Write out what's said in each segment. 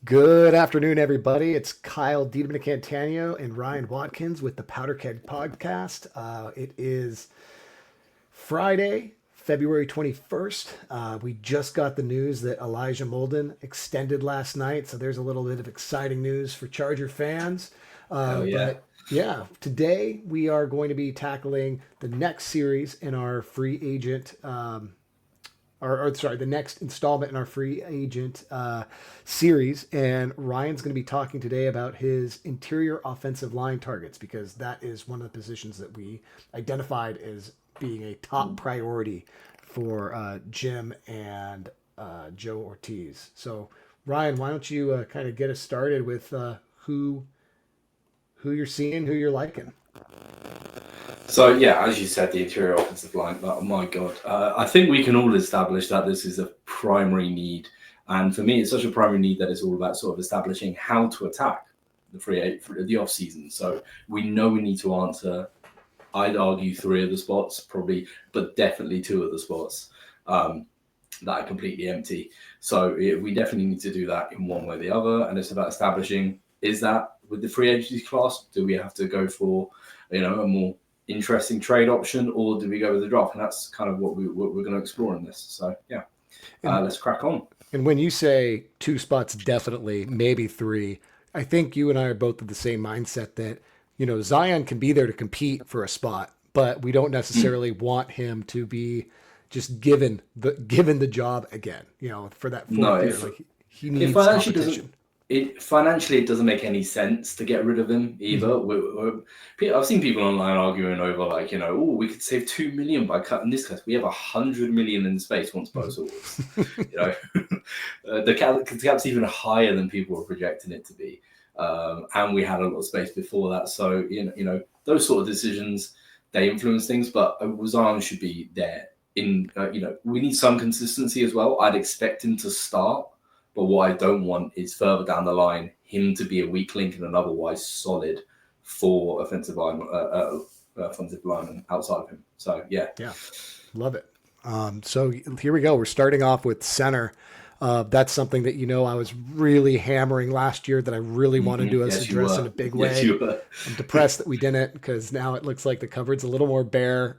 Good afternoon, everybody. It's Kyle Diedemann-Cantano and Ryan Watkins with the Powder Keg Podcast. It is Friday, February 21st. We just got the news that Elijah Molden extended last night, so there's a little bit of exciting news for Charger fans. Hell yeah. But yeah, today we are going to be tackling the next series in our free agent the next installment in our free agent series. And Ryan's going to be talking today about his interior offensive line targets because that is one of the positions that we identified as being a top priority for Jim and Joe Ortiz. So, Ryan, why don't you kind of get us started with who you're seeing, who you're liking? So yeah, as you said, the interior offensive line. Oh my god, I think we can all establish that this is a primary need, and for me, it's such a primary need that it's all about sort of establishing how to attack the off season. So we know we need to answer. I'd argue three of the spots, probably, but definitely two of the spots um, that are completely empty. So we definitely need to do that in one way or the other, and it's about establishing is that with the free agency class, do we have to go for a more interesting trade option, or do we go with the draft? And that's kind of what we're going to explore in this. So yeah, And let's crack on. And when you say two spots, definitely, maybe three, I think you and I are both of the same mindset that, Zion can be there to compete for a spot, but we don't Mm. necessarily want him to be just given the job again, for that No, fourth year. if Like he it needs financially doesn't competition. it doesn't make any sense to get rid of him Hmm. either. I've seen people online arguing over like oh we could save 2 million by cutting this class. We have 100 million in space once both awards. You know, the cap's even higher than people were projecting it to be, and we had a lot of space before that. So those sort of decisions they influence things, but Zion should be there. We need some consistency as well. I'd expect him to start, but what I don't want is further down the line him to be a weak link in an otherwise solid four offensive lineman outside of him. So yeah. Yeah, love it. So here we go. We're starting off with center. That's something that I was really hammering last year that I really wanted to us Yes, you address in were. a big Yes, way. you were. I'm depressed that we didn't because now it looks like the cupboard's a little more bare.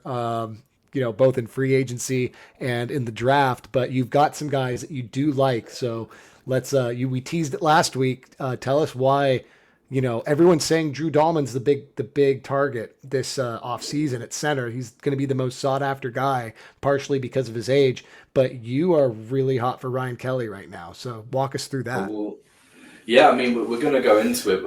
Both in free agency and in the draft. But you've got some guys that you do like. So let's we teased it last week. Tell us why. Everyone's saying Drew Dalman's the big target this off season at center. He's going to be the most sought after guy, partially because of his age. But you are really hot for Ryan Kelly right now. So walk us through that. Well, yeah, I mean, we're going to go into it.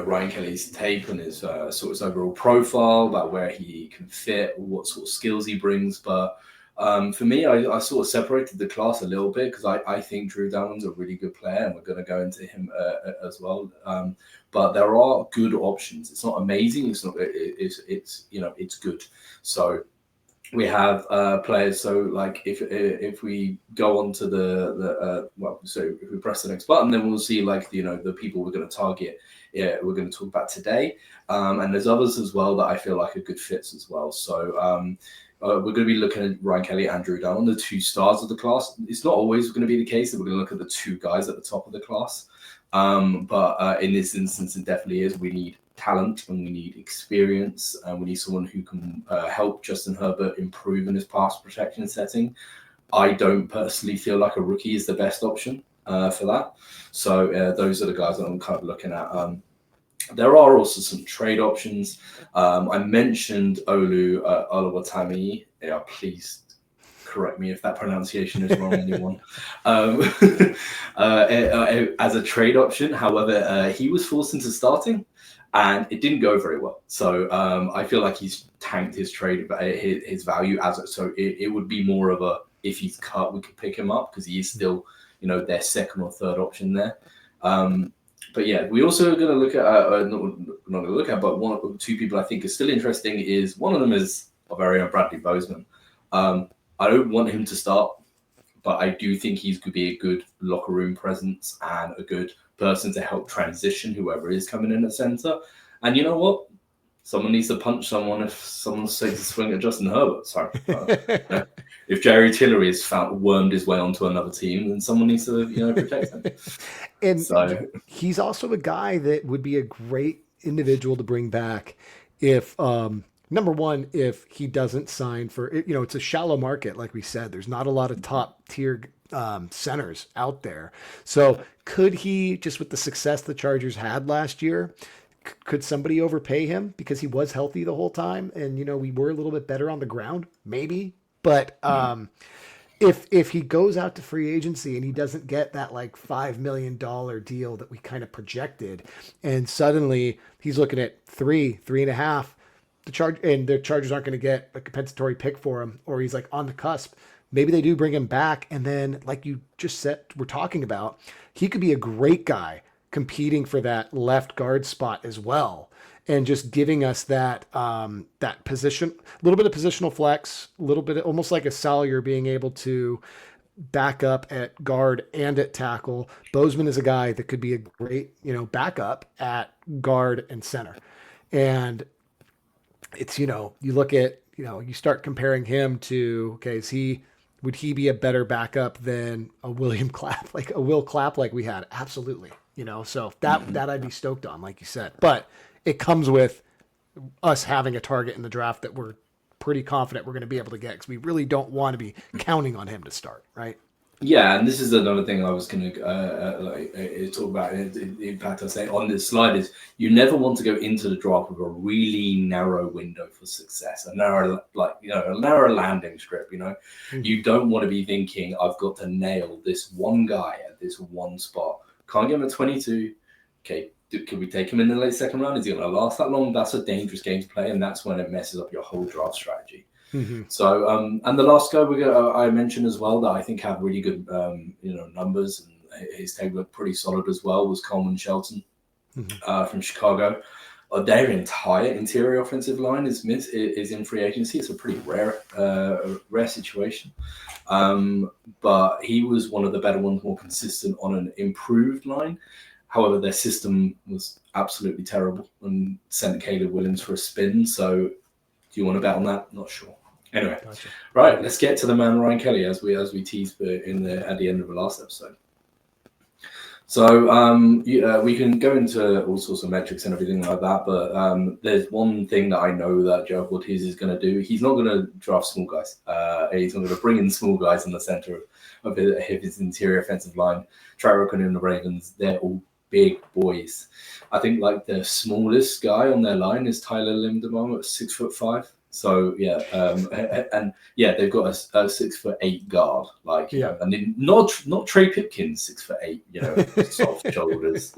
Ryan Kelly's tape and his sort of his overall profile about where he can fit, what sort of skills he brings. But for me, I sort of separated the class a little bit because I think Drew Dalman's a really good player, and we're going to go into him as well. But there are good options. It's not amazing. It's not. It's it's good. So we have players. So like if we go on to so if we press the next button, then we'll see like the people we're going to target. Yeah, we're going to talk about today, and there's others as well that I feel like are good fits as well. So we're going to be looking at Ryan Kelly, Andrew Dunn, the two stars of the class. It's not always going to be the case that we're going to look at the two guys at the top of the class. But in this instance, it definitely is. We need talent and we need experience and we need someone who can help Justin Herbert improve in his pass protection setting. I don't personally feel like a rookie is the best option for that. So those are the guys that I'm kind of looking at. There are also some trade options. I mentioned Olu Oluwatimi. Yeah, please correct me if that pronunciation is wrong, anyone. Um, as a trade option, however, he was forced into starting, and it didn't go very well. So I feel like he's tanked his trade, his value as a, so it would be more of a if he's cut, we could pick him up because he is still their second or third option there. Um, but yeah, we also are going to look at not going to look at, but one or two people I think is still interesting. Is one of them is a very Bradley Bozeman. Um, I don't want him to start, but I do think he's going to be a good locker room presence and a good person to help transition whoever is coming in at center. And you know what? someone needs to punch someone if someone takes a swing at Justin Herbert. Sorry. If Jerry Tillery has wormed his way onto another team, then someone needs to, protect him. And So, he's also a guy that would be a great individual to bring back if number one, if he doesn't sign for, it's a shallow market, like we said. There's not a lot of top tier centers out there. So could he, just with the success the Chargers had last year, could somebody overpay him because he was healthy the whole time and we were a little bit better on the ground? Maybe. But if he goes out to free agency and he doesn't get that like $5 million deal that we kind of projected, and suddenly he's looking at 3.5, the Chargers aren't going to get a compensatory pick for him, or he's like on the cusp. Maybe they do bring him back, and then like you just said, we're talking about, he could be a great guy competing for that left guard spot as well, and just giving us that position, a little bit of positional flex, a little bit almost like a Salyer being able to back up at guard and at tackle. Bozeman is a guy that could be a great backup at guard and center, and it's you look at you start comparing him to, okay, would he be a better backup than a William Clapp, like a Will Clapp like we had? Absolutely. So that I'd be stoked on, like you said. But it comes with us having a target in the draft that we're pretty confident we're going to be able to get, because we really don't want to be counting on him to start, right? yeah, and this is another thing I was going to talk about. In fact, I say on this slide is you never want to go into the draft with a really narrow window for success, a narrow landing strip. Mm-hmm. You don't want to be thinking I've got to nail this one guy at this one spot. Can't get him at 22. Okay, can we take him in the late second round? Is he going to last that long? That's a dangerous game to play, and that's when it messes up your whole draft strategy. Mm-hmm. So, and the last guy I mentioned as well that I think had really good, numbers, and his tape looked pretty solid as well, was Coleman Shelton from Chicago. Their entire interior offensive line is in free agency. It's a pretty rare situation. But he was one of the better ones, more consistent on an improved line. However, their system was absolutely terrible and sent Caleb Williams for a spin. So, do you want to bet on that? Not sure. Anyway, gotcha. Right, let's get to the man Ryan Kelly as we teased at the end of the last episode. So we can go into all sorts of metrics and everything like that, but there's one thing that I know that Joe Ortiz is going to do. He's not going to draft small guys. He's not going to bring in small guys in the center of his interior offensive line. Trey Roken and the Ravens, they're all big boys. I think like the smallest guy on their line is Tyler Linderbaum at 6'5". So yeah, and yeah, they've got a 6'8" guard, and then not Trey Pipkins 6'8", soft shoulders,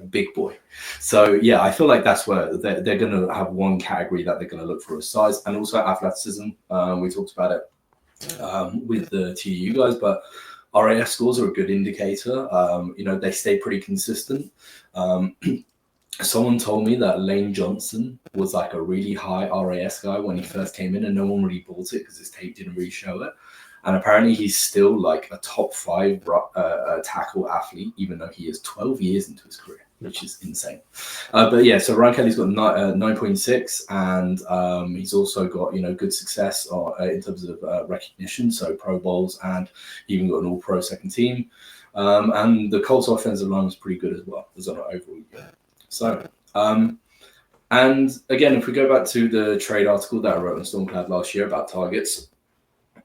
big boy. So yeah, I feel like that's where they're going to have one category that they're going to look for, is size and also athleticism. We talked about it with the TU guys, but RAS scores are a good indicator. They stay pretty consistent. Someone told me that Lane Johnson was like a really high RAS guy when he first came in, and no one really bought it because his tape didn't really show it. And apparently he's still like a top 5 tackle athlete, even though he is 12 years into his career, which is insane. But yeah, so Ryan Kelly's got 9.6, and he's also got, good success in terms of recognition, so Pro Bowls, and even got an All-Pro second team. And the Colts offensive line was pretty good as well as an overall year. So, and again, if we go back to the trade article that I wrote on Stormcloud last year about targets,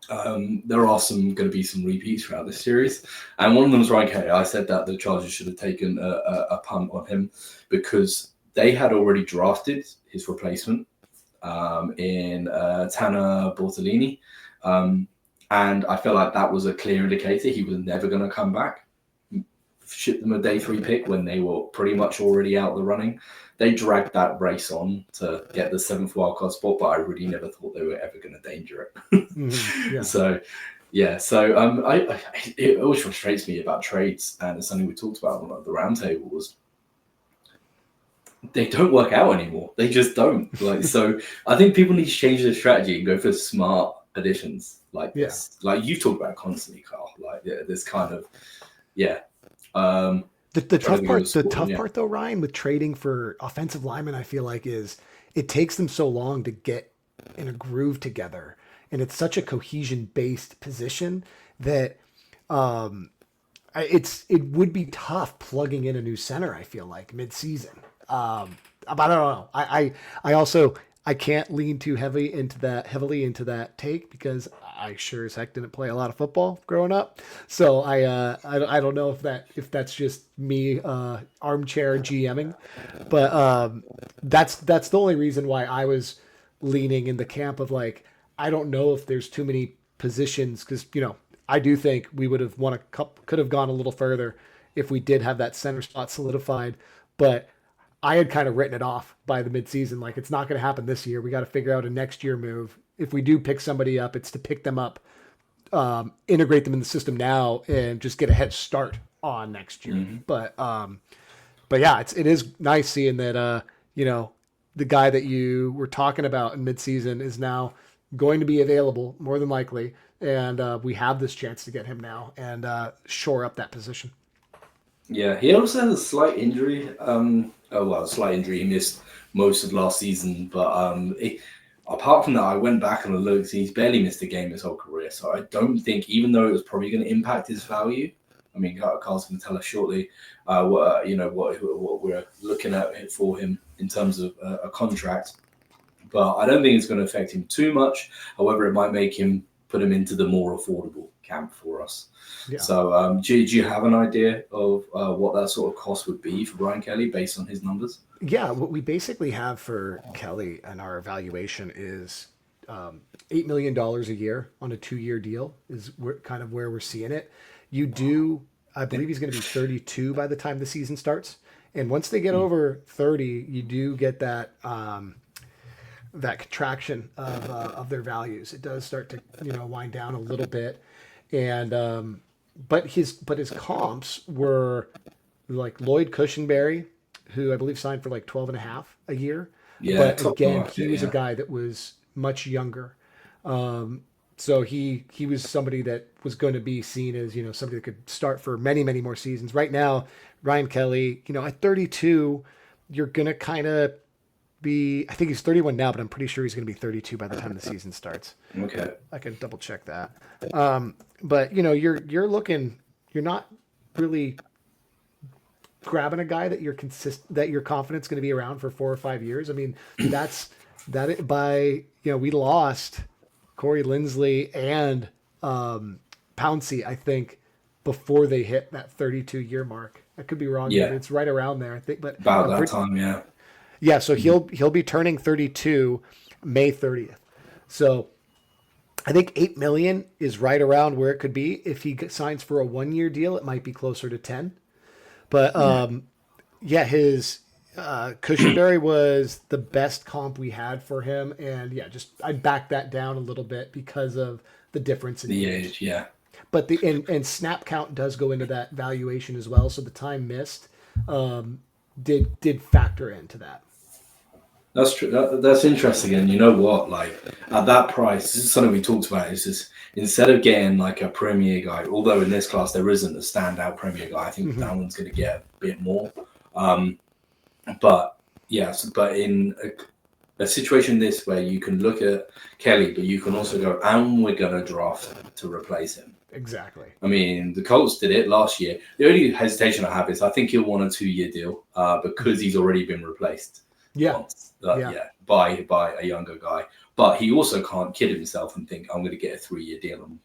there are going to be some repeats throughout this series. And one of them was Ryan Kelly. I said that the Chargers should have taken a punt on him because they had already drafted his replacement in Tanner Bortolini. And I feel like that was a clear indicator he was never going to come back. Ship them a day 3 pick when they were pretty much already out the running. They dragged that race on to get the 7th wildcard spot, but I really never thought they were ever going to danger it. Yeah. So it always frustrates me about trades, and it's something we talked about on the roundtable, was they don't work out anymore. They just don't. So I think people need to change their strategy and go for smart additions like this. Like you've talked about constantly, Carl. Like this kind of The tough part though, Ryan, with trading for offensive linemen, I feel like is it takes them so long to get in a groove together, and it's such a cohesion based position that it would be tough plugging in a new center. I feel like mid season. But I don't know. I also I can't lean too heavily into that take because I sure as heck didn't play a lot of football growing up. So I don't know if that's just me armchair GMing, but that's the only reason why I was leaning in the camp of like I don't know if there's too many positions because I do think we would have won a cup, could have gone a little further if we did have that center spot solidified, but I had kind of written it off by the midseason. Like it's not going to happen this year. We got to figure out a next year move. If we do pick somebody up, it's to pick them up, integrate them in the system now, and just get a head start on next year. Mm-hmm. But yeah, it is nice seeing that the guy that you were talking about in midseason is now going to be available more than likely, and we have this chance to get him now and shore up that position. Yeah, he also has a slight injury. A slight injury. He missed most of last season, but apart from that, I went back and looked. He's barely missed a game his whole career, so I don't think, even though it was probably going to impact his value. I mean, Carl's going to tell us shortly what we're looking at for him in terms of a contract, but I don't think it's going to affect him too much. However, it might put him into the more affordable camp for us. Yeah. So do you have an idea of what that sort of cost would be for Brian Kelly based on his numbers? Yeah, what we basically have for Kelly and our evaluation is $8 million a year on a 2-year deal is kind of where we're seeing it. I believe he's going to be 32 by the time the season starts. And once they get over 30, you do get that that contraction of their values. It does start to wind down a little bit, and but his comps were like Lloyd Cushenberry, who I believe signed for like 12 and a half a year. Yeah, but again, he was a guy that was much younger. So he was somebody that was going to be seen as somebody that could start for many more seasons. Right now, Ryan Kelly, at 32, you're gonna kind of be. I think he's 31 now, but I'm pretty sure he's going to be 32 by the time the season starts. Okay, I can double check that. But you're looking. You're not really grabbing a guy that you're confident is going to be around for 4 or 5 years. I mean, we lost Corey Linsley and Pouncey, I think, before they hit that 32-year mark. I could be wrong. Yeah, it's right around there, I think. But about that time, yeah. Yeah, so he'll be turning 32 May 30th. So I think 8 million is right around where it could be. If he signs for a 1-year deal, it might be closer to 10. But his Cushenberry was the best comp we had for him, and I'd back that down a little bit because of the difference in the age. Yeah. But the snap count does go into that valuation as well. So the time missed did factor into that. That's true. That's interesting. And you know what? Like at that price, this is something we talked about. Is just instead of getting like a premier guy, although in this class there isn't a standout premier guy, I think Dalman's going to get a bit more. But in a situation this where you can look at Kelly, but you can also go, and we're going to draft to replace him. Exactly. I mean, the Colts did it last year. The only hesitation I have is I think he'll want a 2-year deal because he's already been replaced. Once, by a younger guy. But he also can't kid himself and think I'm going to get a 3-year deal and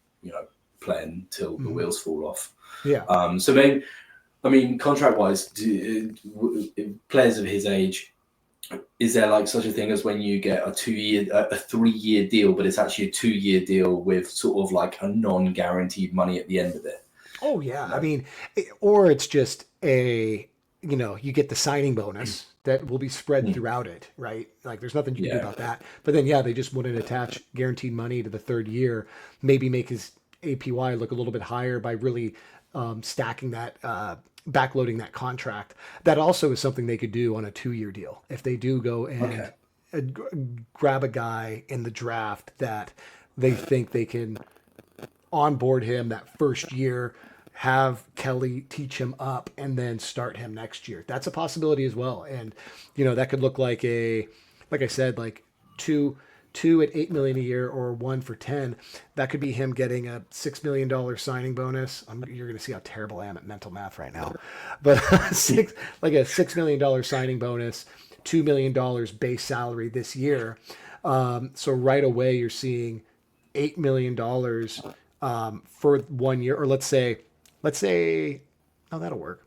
playing until the wheels fall off. Yeah. So maybe, I mean, contract wise, players of his age, is there like such a thing as when you get a 3-year deal, but it's actually a 2-year deal with sort of like a non-guaranteed money at the end of it? Oh yeah, I mean, or it's just you get the signing bonus that will be spread throughout it, right? Like there's nothing you can do about that. But then they just wouldn't attach guaranteed money to the 3rd year, maybe make his APY look a little bit higher by really stacking that, backloading that contract. That also is something they could do on a 2-year deal. If they do go and grab a guy in the draft that they think they can onboard him that first year, have Kelly teach him up, and then start him next year. That's a possibility as well. And, that could look like a like I said, like two at 8 million a year or one for 10, that could be him getting a $6 million signing bonus. You're going to see how terrible I am at mental math right now, but like a $6 million signing bonus, $2 million base salary this year. So right away you're seeing $8 million for 1 year, or let's say, oh, that'll work.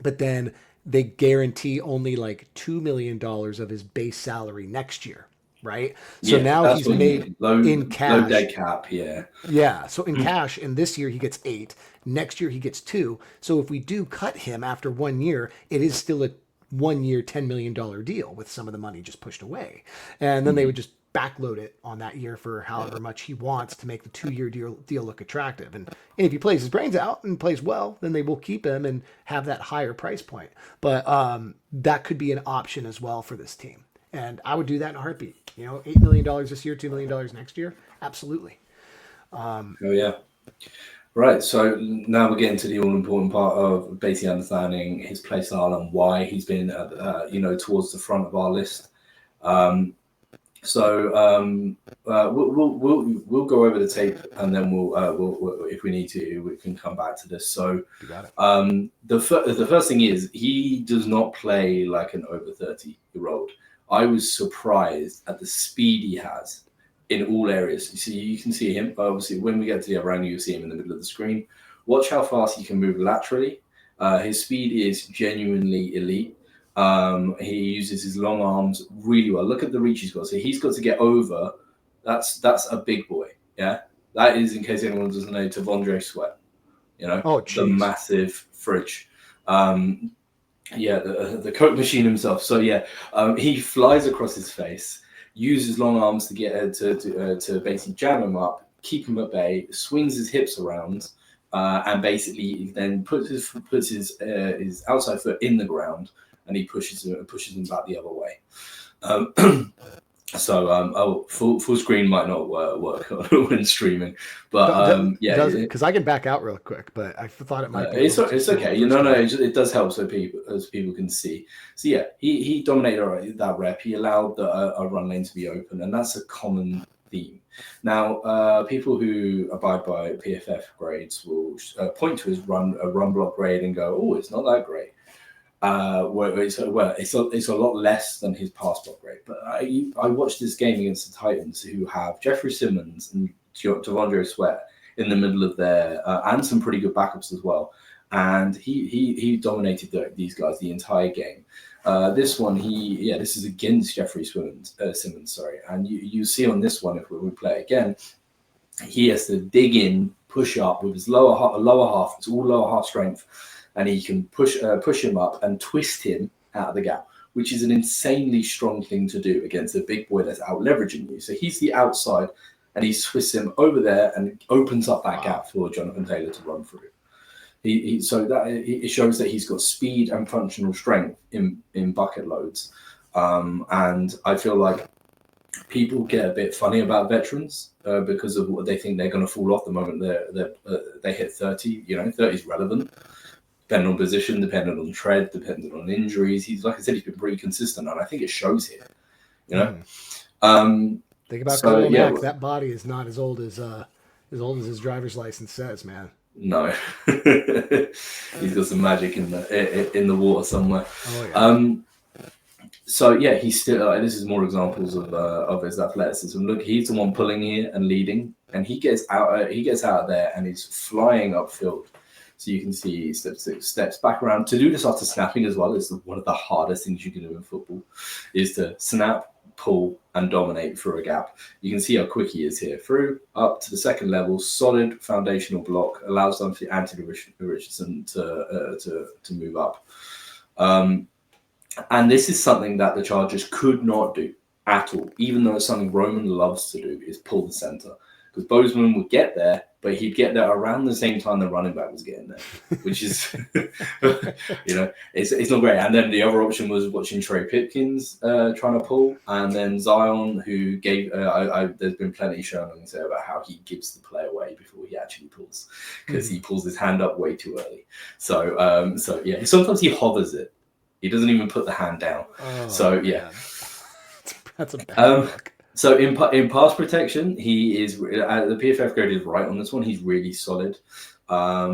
But then they guarantee only like $2 million of his base salary next year, right? So Yeah, now that's he's what you made need. Low in low cash. dead cap. Yeah. Yeah, so in cash, and this year he gets 8. Next year he gets 2. So if we do cut him after 1 year, it is still a 1 year $10 million deal with some of the money just pushed away, and then they would Mhm. just backload it on that year for however much he wants to make the 2 year deal look attractive. And if he plays his brains out and plays well, then they will keep him and have that higher price point. But that could be an option as well for this team, and I would do that in a heartbeat. $8 million this year, $2 million next year, absolutely. Oh yeah. Right. So now we're getting to the all important part of basically understanding his play style and why he's been, towards the front of our list. Um, we'll go over the tape, and then we'll if we need to, we can come back to this. So You got it. the first thing is he does not play like an over 30-year-old. I was surprised at the speed he has in all areas. You can see him. Obviously, when we get to the other angle, you'll see him in the middle of the screen. Watch how fast he can move laterally. His speed is genuinely elite. He uses his long arms really well. Look at the reach he's got. So he's got to get over. That's a big boy. Yeah, that is, in case anyone doesn't know, Tavondre Sweat. Oh, The jeez. massive fridge. Yeah, the Coke machine himself. So yeah, he flies across his face, uses long arms to get to basically jam him up, keep him at bay, swings his hips around, and basically then puts his outside foot in the ground, and he pushes him back the other way. Full screen might not work when streaming, but yeah, Does it? Because I can back out real quick, but I thought it might be a it's little too it's small okay. for streaming. It does help so people can see. So yeah, he dominated that rep. He allowed a run lane to be open, and that's a common theme. Now, people who abide by PFF grades will point to his run block grade and go, "Oh, it's not that great." It's a lot less than his pass block grade. But I watched this game against the Titans, who have Jeffrey Simmons and Devondre Sweat in the middle of their and some pretty good backups as well. And he dominated these guys the entire game. This is against Jeffrey Simmons, sorry. And you see on this one, if we play again, he has to dig in, push up with his lower half. It's all lower half strength, and he can push him up and twist him out of the gap, which is an insanely strong thing to do against a big boy that's out leveraging you. So he's the outside, and he twists him over there and opens up that gap for Jonathan Taylor to run through. It shows that he's got speed and functional strength in bucket loads, and I feel like people get a bit funny about veterans because of what they think they're going to fall off the moment they hit 30. 30 is relevant, depending on position, depending on tread, depending on injuries. He's, like I said, he's been pretty consistent, and I think it shows here. Think about So Khalil yeah, Mack. That body is not as old as his driver's license says, man. no, he's got some magic in the water somewhere. Oh yeah. So yeah, he's still. This is more examples of his athleticism. Look, he's the one pulling here and leading, and he gets out. He gets out of there and he's flying upfield. So you can see he steps back around. To do this after snapping as well is one of the hardest things you can do in football, is to snap, pull, and dominate through a gap. You can see how quick he is here. Through, up to the second level, solid foundational block, allows Anthony Richardson to move up. And this is something that the Chargers could not do at all, even though it's something Roman loves to do, is pull the center. Because Bozeman would get there, but he'd get there around the same time the running back was getting there, which is, it's not great. And then the other option was watching Trey Pipkins trying to pull, and then Zion, who gave, there's been plenty shown on say about how he gives the play away before he actually pulls, because he pulls his hand up way too early. So yeah, sometimes he hovers it. He doesn't even put the hand down. Oh, so yeah. It's That's a bad Um, look. so in pass protection, he is the PFF grade is right on this one. He's really solid.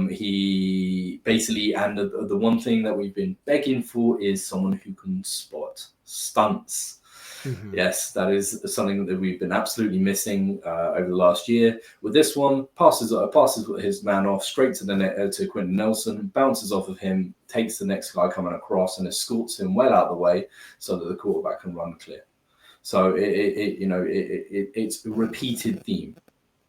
He basically, and the one thing that we've been begging for is someone who can spot stunts. Hmm. Yes, that is something that we've been absolutely missing over the last year. With this one, passes his man off straight to the net, to Quentin Nelson, bounces off of him, takes the next guy coming across, and escorts him well out of the way so that the quarterback can run clear. So it's a repeated theme.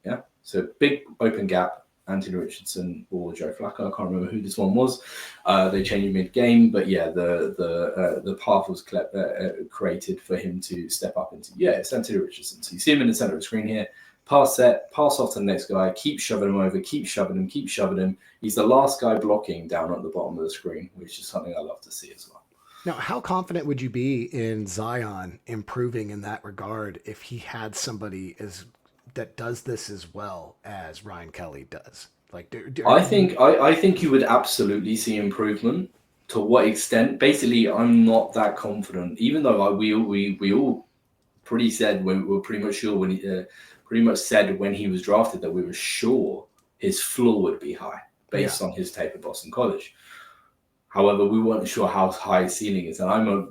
Yeah. So big open gap. Anthony Richardson or Joe Flacco. I can't remember who this one was. They changed mid game, but yeah, the path was created for him to step up into. Yeah, it's Anthony Richardson. So you see him in the center of the screen here. Pass set, pass off to the next guy. Keep shoving him over. Keep shoving him. Keep shoving him. He's the last guy blocking down at the bottom of the screen, which is something I love to see as well. Now, how confident would you be in Zion improving in that regard if he had somebody as that does this as well as Ryan Kelly does? Like, I think you would absolutely see improvement. To what extent? Basically, I'm not that confident. Even though we all pretty said when we were pretty much sure when he pretty much said when he was drafted that we were sure his floor would be high yeah, based on his tape at Boston College. However, we weren't sure how high his ceiling is, and I'm a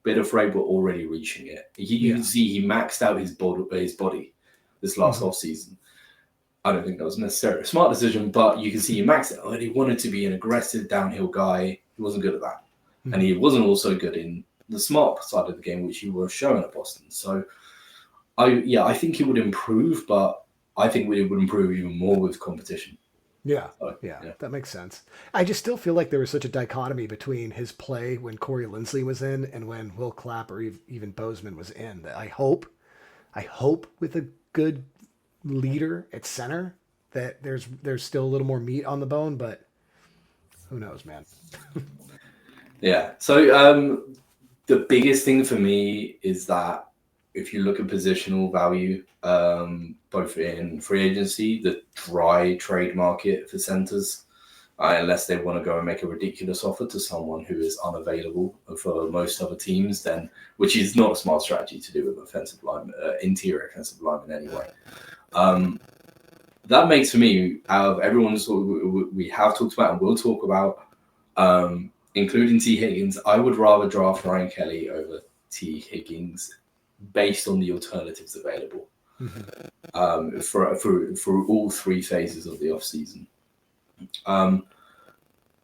bit afraid we're already reaching it. You yeah, can see he maxed out his body this last hmm off season. I don't think that was necessarily a smart decision, but you can see he maxed it out. He wanted to be an aggressive downhill guy. He wasn't good at that. And hmm he wasn't also good in the smart side of the game, which he was showing at Boston. So I think he would improve, but I think we would improve even more with competition. yeah, So, yeah. yeah. That makes sense. I just still feel like there was such a dichotomy between his play when Corey Linsley was in and when Will Clapp or even Bozeman was in. That I hope with a good leader at center that there's still a little more meat on the bone, but who knows, man. Yeah. So the biggest thing for me is that if you look at positional value, both in free agency, the dry trade market for centers, unless they want to go and make a ridiculous offer to someone who is unavailable for most other teams, then which is not a smart strategy to do with offensive line, interior offensive linemen anyway. Um, that makes for me, out of everyone we have talked about and will talk about, including T. Higgins, I would rather draft Ryan Kelly over T. Higgins based on the alternatives available Mm-hmm. for all three phases of the offseason. Um,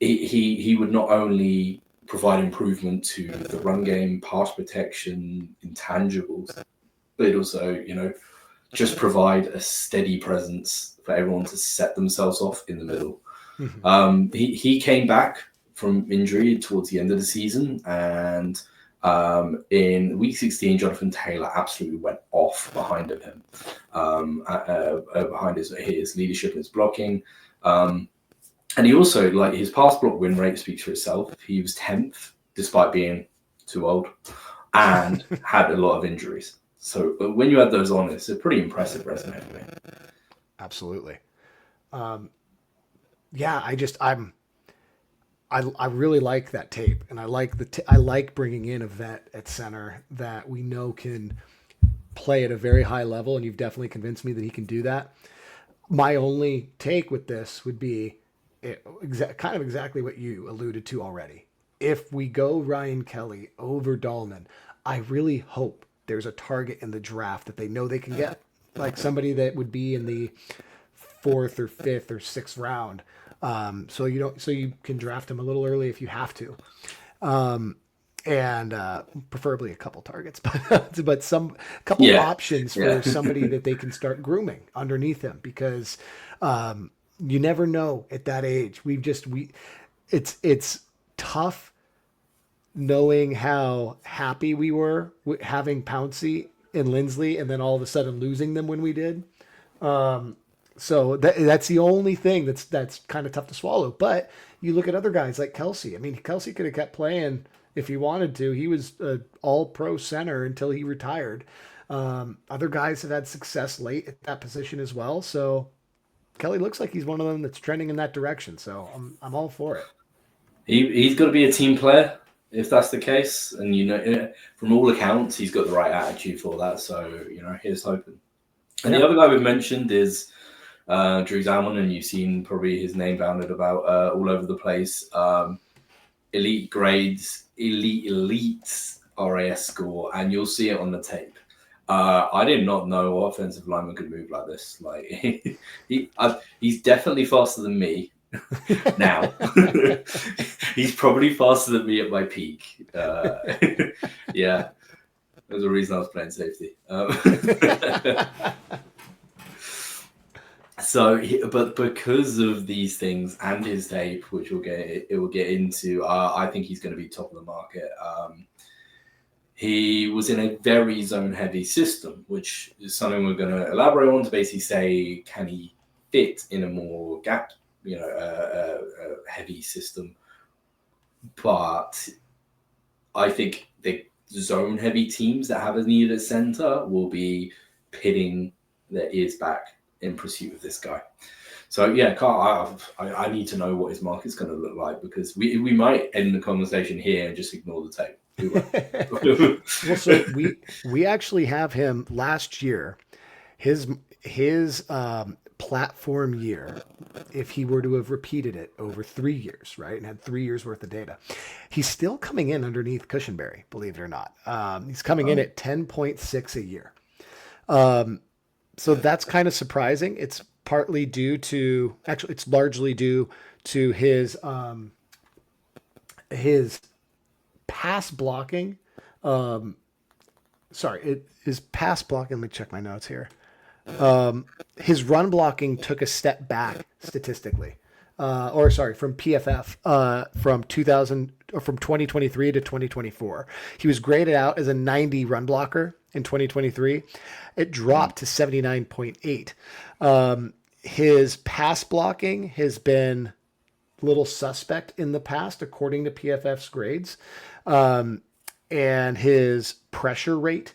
he would not only provide improvement to the run game, pass protection, intangibles, but also, just provide a steady presence for everyone to set themselves off in the middle. Mm-hmm. He came back from injury towards the end of the season, and in week 16, Jonathan Taylor absolutely went off behind of him, behind his leadership and his blocking. And he also, like, his pass block win rate speaks for itself. He was 10th despite being too old and had a lot of injuries. So when you add those on, it's a pretty impressive resume for me. Absolutely. Um, yeah, I really like that tape, and I like I like bringing in a vet at center that we know can play at a very high level, and you've definitely convinced me that he can do that. My only take with this would be kind of exactly what you alluded to already. If we go Ryan Kelly over Dalman, I really hope there's a target in the draft that they know they can get, like somebody that would be in the fourth or fifth or sixth round. So you can draft him a little early if you have to, and preferably a couple targets, but some couple Yeah, options yeah, for somebody that they can start grooming underneath him because you never know at that age. It's tough knowing how happy we were having Pouncey and Lindsley, and then all of a sudden losing them when we did. So that's the only thing that's kind of tough to swallow. But you look at other guys like Kelsey. I mean, Kelsey could have kept playing if he wanted to. He was an all-pro center until he retired. Other guys have had success late at that position as well. So Kelly looks like he's one of them that's trending in that direction. So I'm all for it. he's got to be a team player. if that's the case, and from all accounts, he's got the right attitude for that. So here's hoping. And the Yeah. other guy we've mentioned is Drew Dalman, and you've seen probably his name bounded about all over the place. Elite grades, elite RAS score, and you'll see it on the tape. I did not know offensive lineman could move like this. Like he's definitely faster than me now. He's probably faster than me at my peak. Yeah, there's a reason I was playing safety. So, but because of these things and his tape, which we'll get into, I think he's going to be top of the market. He was in a very zone-heavy system, which is something we're going to elaborate on to basically say, can he fit in a more gap, heavy system? But I think the zone-heavy teams that have a need at center will be pitting their ears back in pursuit of this guy. So yeah, Carl, I need to know what his market's going to look like, because we might end the conversation here and just ignore the tape. Well, so we actually have him last year. His platform year, if he were to have repeated it over 3 years, right, and had 3 years worth of data, he's still coming in underneath Cushenberry, believe it or not. He's coming in at 10.6 a year. So that's kind of surprising. It's partly due to, actually, it's largely due to his pass blocking. His pass blocking. Let me check my notes here. His run blocking took a step back statistically, from PFF, from 2023 to 2024. He was graded out as a 90 run blocker in 2023. It dropped to 79.8. His pass blocking has been little suspect in the past, according to PFF's grades. And his pressure rate,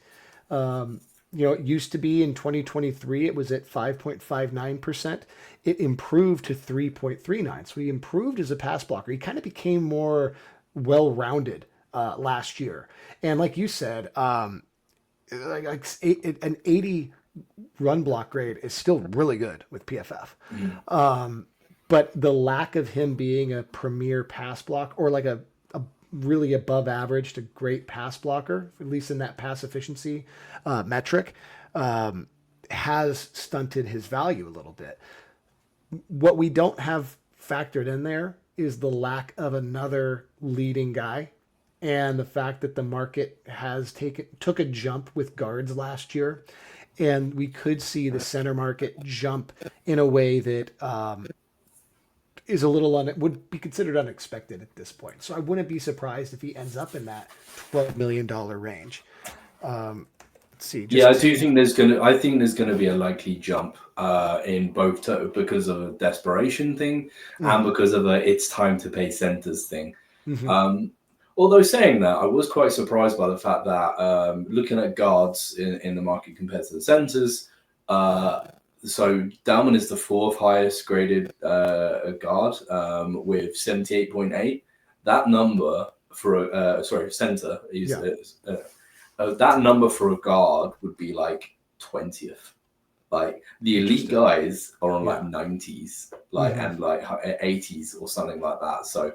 it used to be in 2023, it was at 5.59%. It improved to 3.39. So he improved as a pass blocker. He kind of became more well-rounded last year. And like you said, an 80 run block grade is still really good with PFF. But the lack of him being a premier pass block, or like a really above average to great pass blocker, at least in that pass efficiency metric, has stunted his value a little bit. What we don't have factored in there is the lack of another leading guy, and the fact that the market has took a jump with guards last year, and we could see the center market jump in a way that is a little would be considered unexpected at this point. So I wouldn't be surprised if he ends up in that $12 million range. Let's see. I think there's gonna be a likely jump in both because of a desperation thing and because of a it's time to pay centers thing. Although saying that, I was quite surprised by the fact that looking at guards in the market compared to the centers. So Dalman is the fourth highest graded guard with 78.8. That number for a center is that number for a guard would be like 20th. Like the elite guys are on like 90s, and like 80s or something like that. So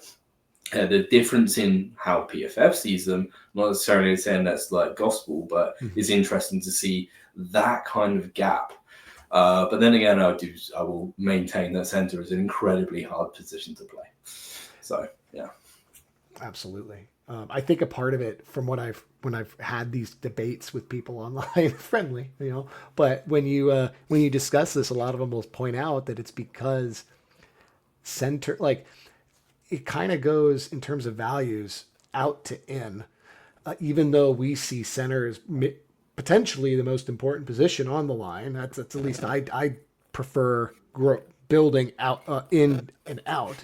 the difference in how PFF sees them, not necessarily saying that's like gospel, but it's interesting to see that kind of gap. But then again, I will maintain that center is an incredibly hard position to play. So yeah, absolutely. I think a part of it, from when I've had these debates with people online, friendly, but when you discuss this, a lot of them will point out that it's because center, like, it kind of goes in terms of values out to in, even though we see center as potentially the most important position on the line. That's at least I prefer building out in and out,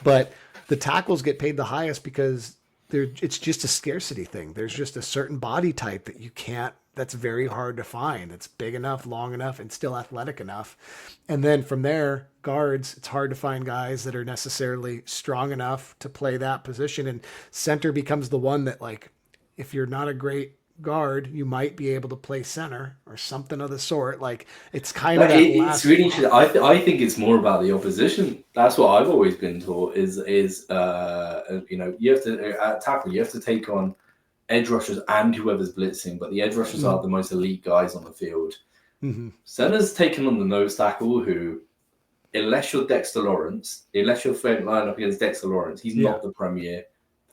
but the tackles get paid the highest because it's just a scarcity thing. There's just a certain body type that you can't that's very hard to find. That's big enough, long enough, and still athletic enough. And then from there, guards, it's hard to find guys that are necessarily strong enough to play that position. And center becomes the one that, like, if you're not a great guard, you might be able to play center or something of the sort. Like, it's kind of that It's last really rung. interesting. I think it's more about the opposition. That's what I've always been taught. You have to at tackle. You have to take on edge rushers and whoever's blitzing, but the edge rushers Mm-hmm. are the most elite guys on the field. Mm-hmm. Center's taken on the nose tackle, who, unless you're Dexter Lawrence, unless you're line up against Dexter Lawrence, he's Yeah. not the premier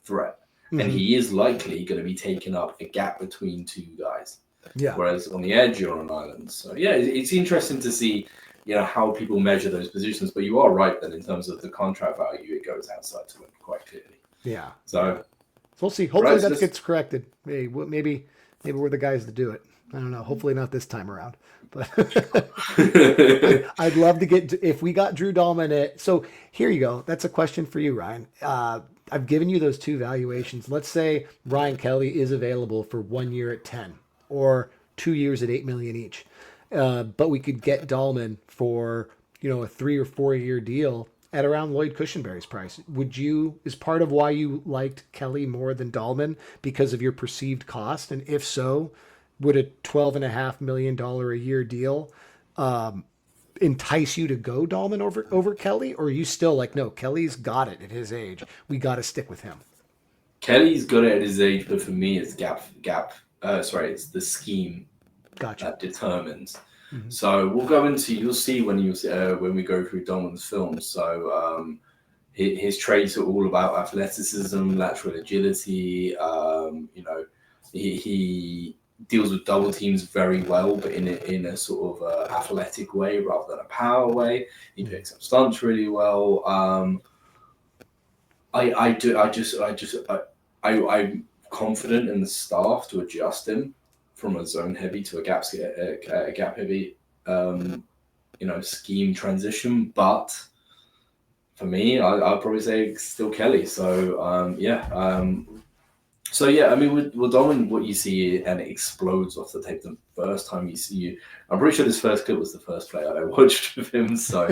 threat, and Mm-hmm. he is likely going to be taking up a gap between two guys. Yeah. Whereas on the edge, you're on an island. So yeah, it's interesting to see, how people measure those positions. But you are right that in terms of the contract value, it goes outside to win quite clearly. Yeah. So We'll see. Hopefully right, that gets corrected. Maybe we're the guys to do it. I don't know. Hopefully not this time around. But I'd love to get if we got Drew Dalman at. So here you go. That's a question for you, Ryan. I've given you those two valuations. Let's say Ryan Kelly is available for 1 year at 10 or 2 years at 8 million each. But we could get Dalman for a 3 or 4 year deal at around Lloyd Cushenberry's price. Would you, is part of why you liked Kelly more than Dalman because of your perceived cost? And if so, would a $12.5 million a year deal entice you to go Dalman over Kelly? Or are you still like, no, Kelly's got it at his age. We got to stick with him. Kelly's got it at his age, but for me, it's gap. It's the scheme Gotcha. that determines. Mm-hmm. So we'll go into. You'll see when we go through Dolman's films. So his traits are all about athleticism, lateral agility. He deals with double teams very well, but in a sort of athletic way rather than a power way. He picks up stunts really well. I'm confident in the staff to adjust him from a zone heavy to a gap heavy, scheme transition. But for me, I'll probably say still Kelly. So I mean, with Dalman, what you see, and it explodes off the tape the first time you see you. I'm pretty sure this first clip was the first play I watched of him, so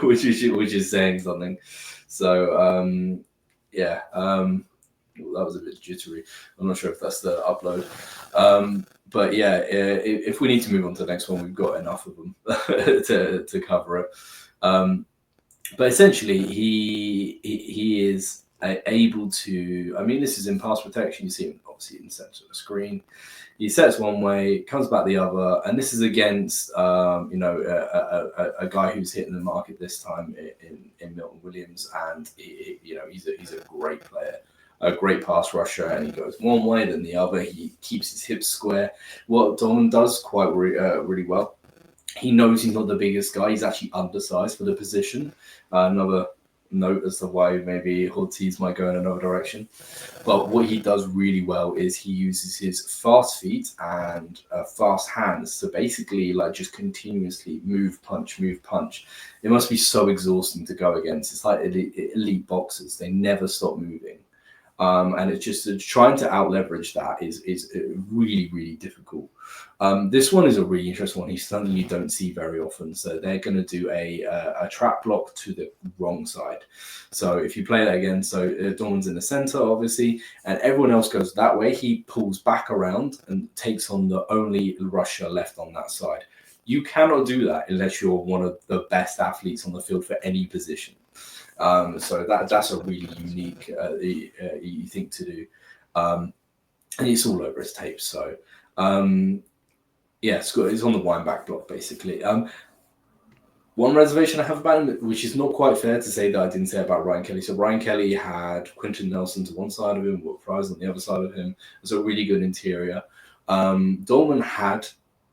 which is saying something. So that was a bit jittery. I'm not sure if that's the upload. But yeah, if we need to move on to the next one, we've got enough of them to cover it. But essentially, he is able to. I mean, this is in pass protection. You see him obviously in the center of the screen. He sets one way, comes back the other, and this is against a guy who's hitting the market this time in Milton Williams, and he's a great player, a great pass rusher, and he goes one way then the other. He keeps his hips square. What Dalman does quite really well. He knows he's not the biggest guy. He's actually undersized for the position. Another note as to why maybe Ortiz might go in another direction. But what he does really well is he uses his fast feet and fast hands to basically just continuously move, punch. It must be so exhausting to go against. It's like elite boxers. They never stop moving. And it's just trying to out leverage that is really, really difficult. This one is a really interesting one. He's something you don't see very often. So they're going to do a trap block to the wrong side. So if you play that again, so Dalman's in the center, obviously, and everyone else goes that way. He pulls back around and takes on the only rusher left on that side. You cannot do that unless you're one of the best athletes on the field for any position. So that's a really unique thing to do, and it's all over his tape. So it's on the wind back block basically. One reservation I have about him, which is not quite fair to say that I didn't say about Ryan Kelly. So Ryan Kelly had Quentin Nelson to one side of him, Will Fries on the other side of him. It's a really good interior. Dalman had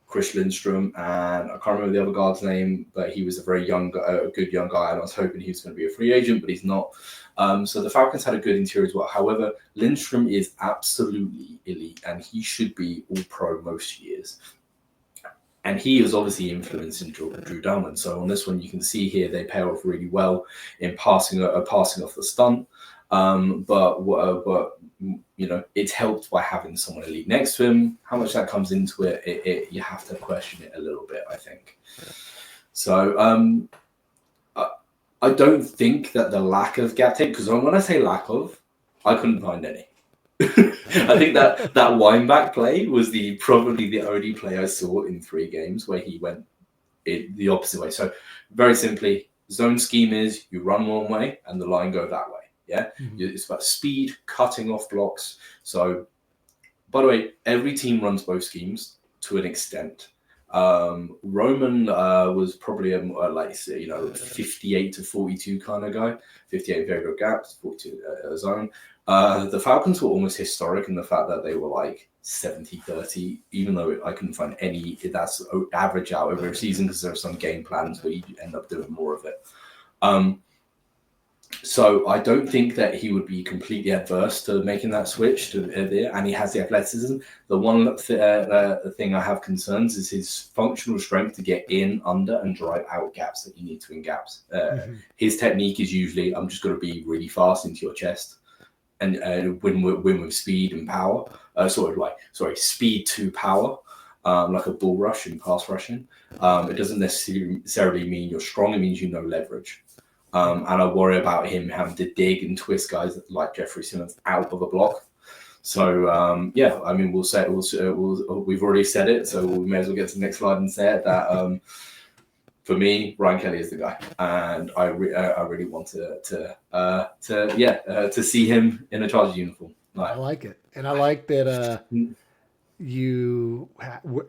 Chris Lindstrom, and I can't remember the other guard's name, but he was a very good young guy, and I was hoping he was going to be a free agent, but he's not. So the Falcons had a good interior as well. However, Lindstrom is absolutely elite, and he should be all-pro most years. And he is obviously influencing Drew Dalman. So on this one, you can see here they pair off really well in passing off the stunt. But it's helped by having someone elite next to him. How much that comes into it, you have to question it a little bit, I think. So I don't think that the lack of gap tape, because when I say lack of, I couldn't find any. I think that wind-back play was probably the only play I saw in 3 games where he went the opposite way. So very simply, zone scheme is you run one way and the line go that way. Yeah, it's about speed, cutting off blocks. So, by the way, every team runs both schemes to an extent. Roman was probably a 58 to 42 kind of guy. 58 very good gaps, 42 zone. The Falcons were almost historic in the fact that they were like 70-30, even though I couldn't find any that's average out over a season because there are some game plans where you end up doing more of it. So I don't think that he would be completely adverse to making that switch to there, and he has the athleticism. The one thing I have concerns is his functional strength to get in, under, and drive out gaps that you need to in gaps. His technique is usually, I'm just going to be really fast into your chest and win with speed and power. Speed to power. Like a bull rush in pass rushing. It doesn't necessarily mean you're strong. It means you know leverage. And I worry about him having to dig and twist guys like Jeffrey Simmons out of a block. So I mean, we've already said it, so we may as well get to the next slide and say it. That for me, Ryan Kelly is the guy, and I really want to see him in a Chargers uniform. I like it, and I like that. You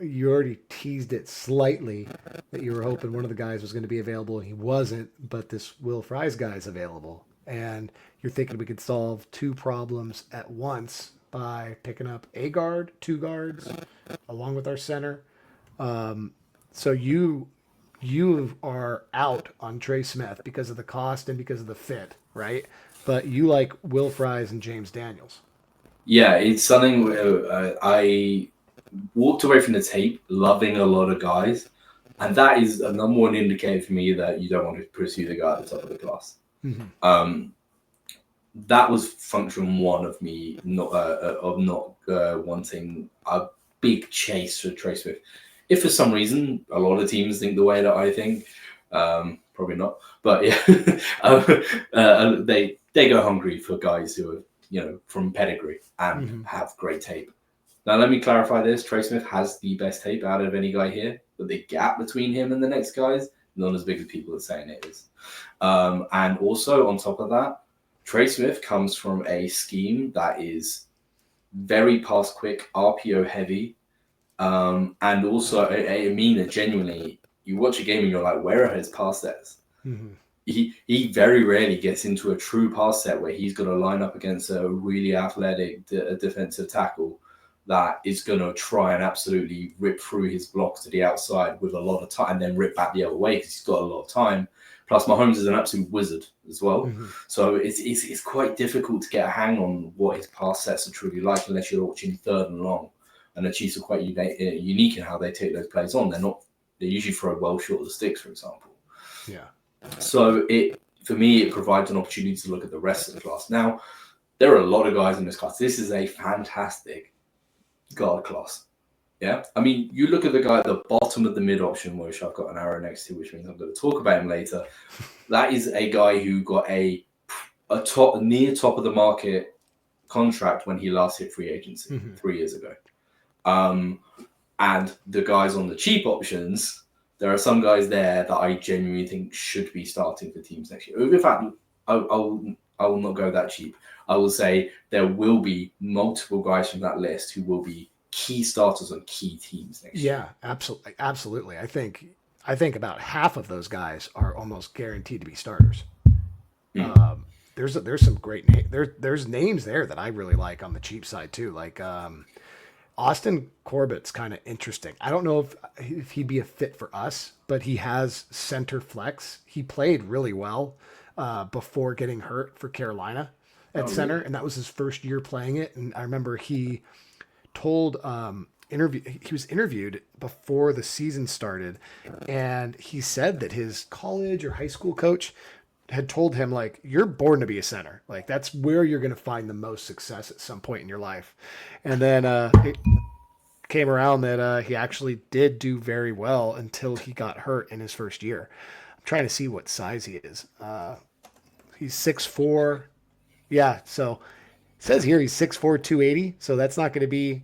already teased it slightly that you were hoping one of the guys was going to be available and he wasn't, but this Will Fries guy is available. And you're thinking we could solve 2 problems at once by picking up a guard, 2 guards, along with our center. So you are out on Tej Seth because of the cost and because of the fit, right? But you like Will Fries and James Daniels. Yeah, it's something where I walked away from the tape loving a lot of guys, and that is a number one indicator for me that you don't want to pursue the guy at the top of the class. That was function 1 of me not wanting a big chase for Tej Seth. If for some reason a lot of teams think the way that I think, probably not, but yeah, they go hungry for guys who are from pedigree and have great tape. Now, let me clarify this. Tej Seth has the best tape out of any guy here, but the gap between him and the next guys, not as big as people are saying it is. And also, on top of that, Tej Seth comes from a scheme that is very pass quick, RPO heavy, and also, I mean it genuinely. You watch a game and you're like, where are his pass sets? He very rarely gets into a true pass set where he's going to line up against a really athletic defensive tackle that is going to try and absolutely rip through his blocks to the outside with a lot of time and then rip back the other way because he's got a lot of time. Plus, Mahomes is an absolute wizard as well. So it's quite difficult to get a hang on what his pass sets are truly like unless you're watching 3rd and long. And the Chiefs are quite unique in how they take those plays on. They usually throw well short of the sticks, for example. Yeah. So for me, it provides an opportunity to look at the rest of the class. Now, there are a lot of guys in this class. This is a fantastic guard class. Yeah. I mean, you look at the guy at the bottom of the mid option, which I've got an arrow next to, which means I'm going to talk about him later. That is a guy who got a near top of the market contract when he last hit free agency 3 years ago. And the guys on the cheap options, there are some guys there that I genuinely think should be starting for teams next year. In fact, I will not go that cheap. I will say there will be multiple guys from that list who will be key starters on key teams next year. Yeah, absolutely. I think about half of those guys are almost guaranteed to be starters. There's some great names. There's names there that I really like on the cheap side too. Like Austin Corbett's kind of interesting. I don't know if he'd be a fit for us, but he has center flex. He played really well before getting hurt for Carolina at center, really? And that was his first year playing it. And I remember he told he was interviewed before the season started, and he said that his college or high school coach had told him like, you're born to be a center. Like that's where you're going to find the most success at some point in your life. And then it came around that he actually did do very well until he got hurt in his first year. I'm trying to see what size he is. He's 6'4". Yeah, so it says here he's 6'4", 280. So that's not going to be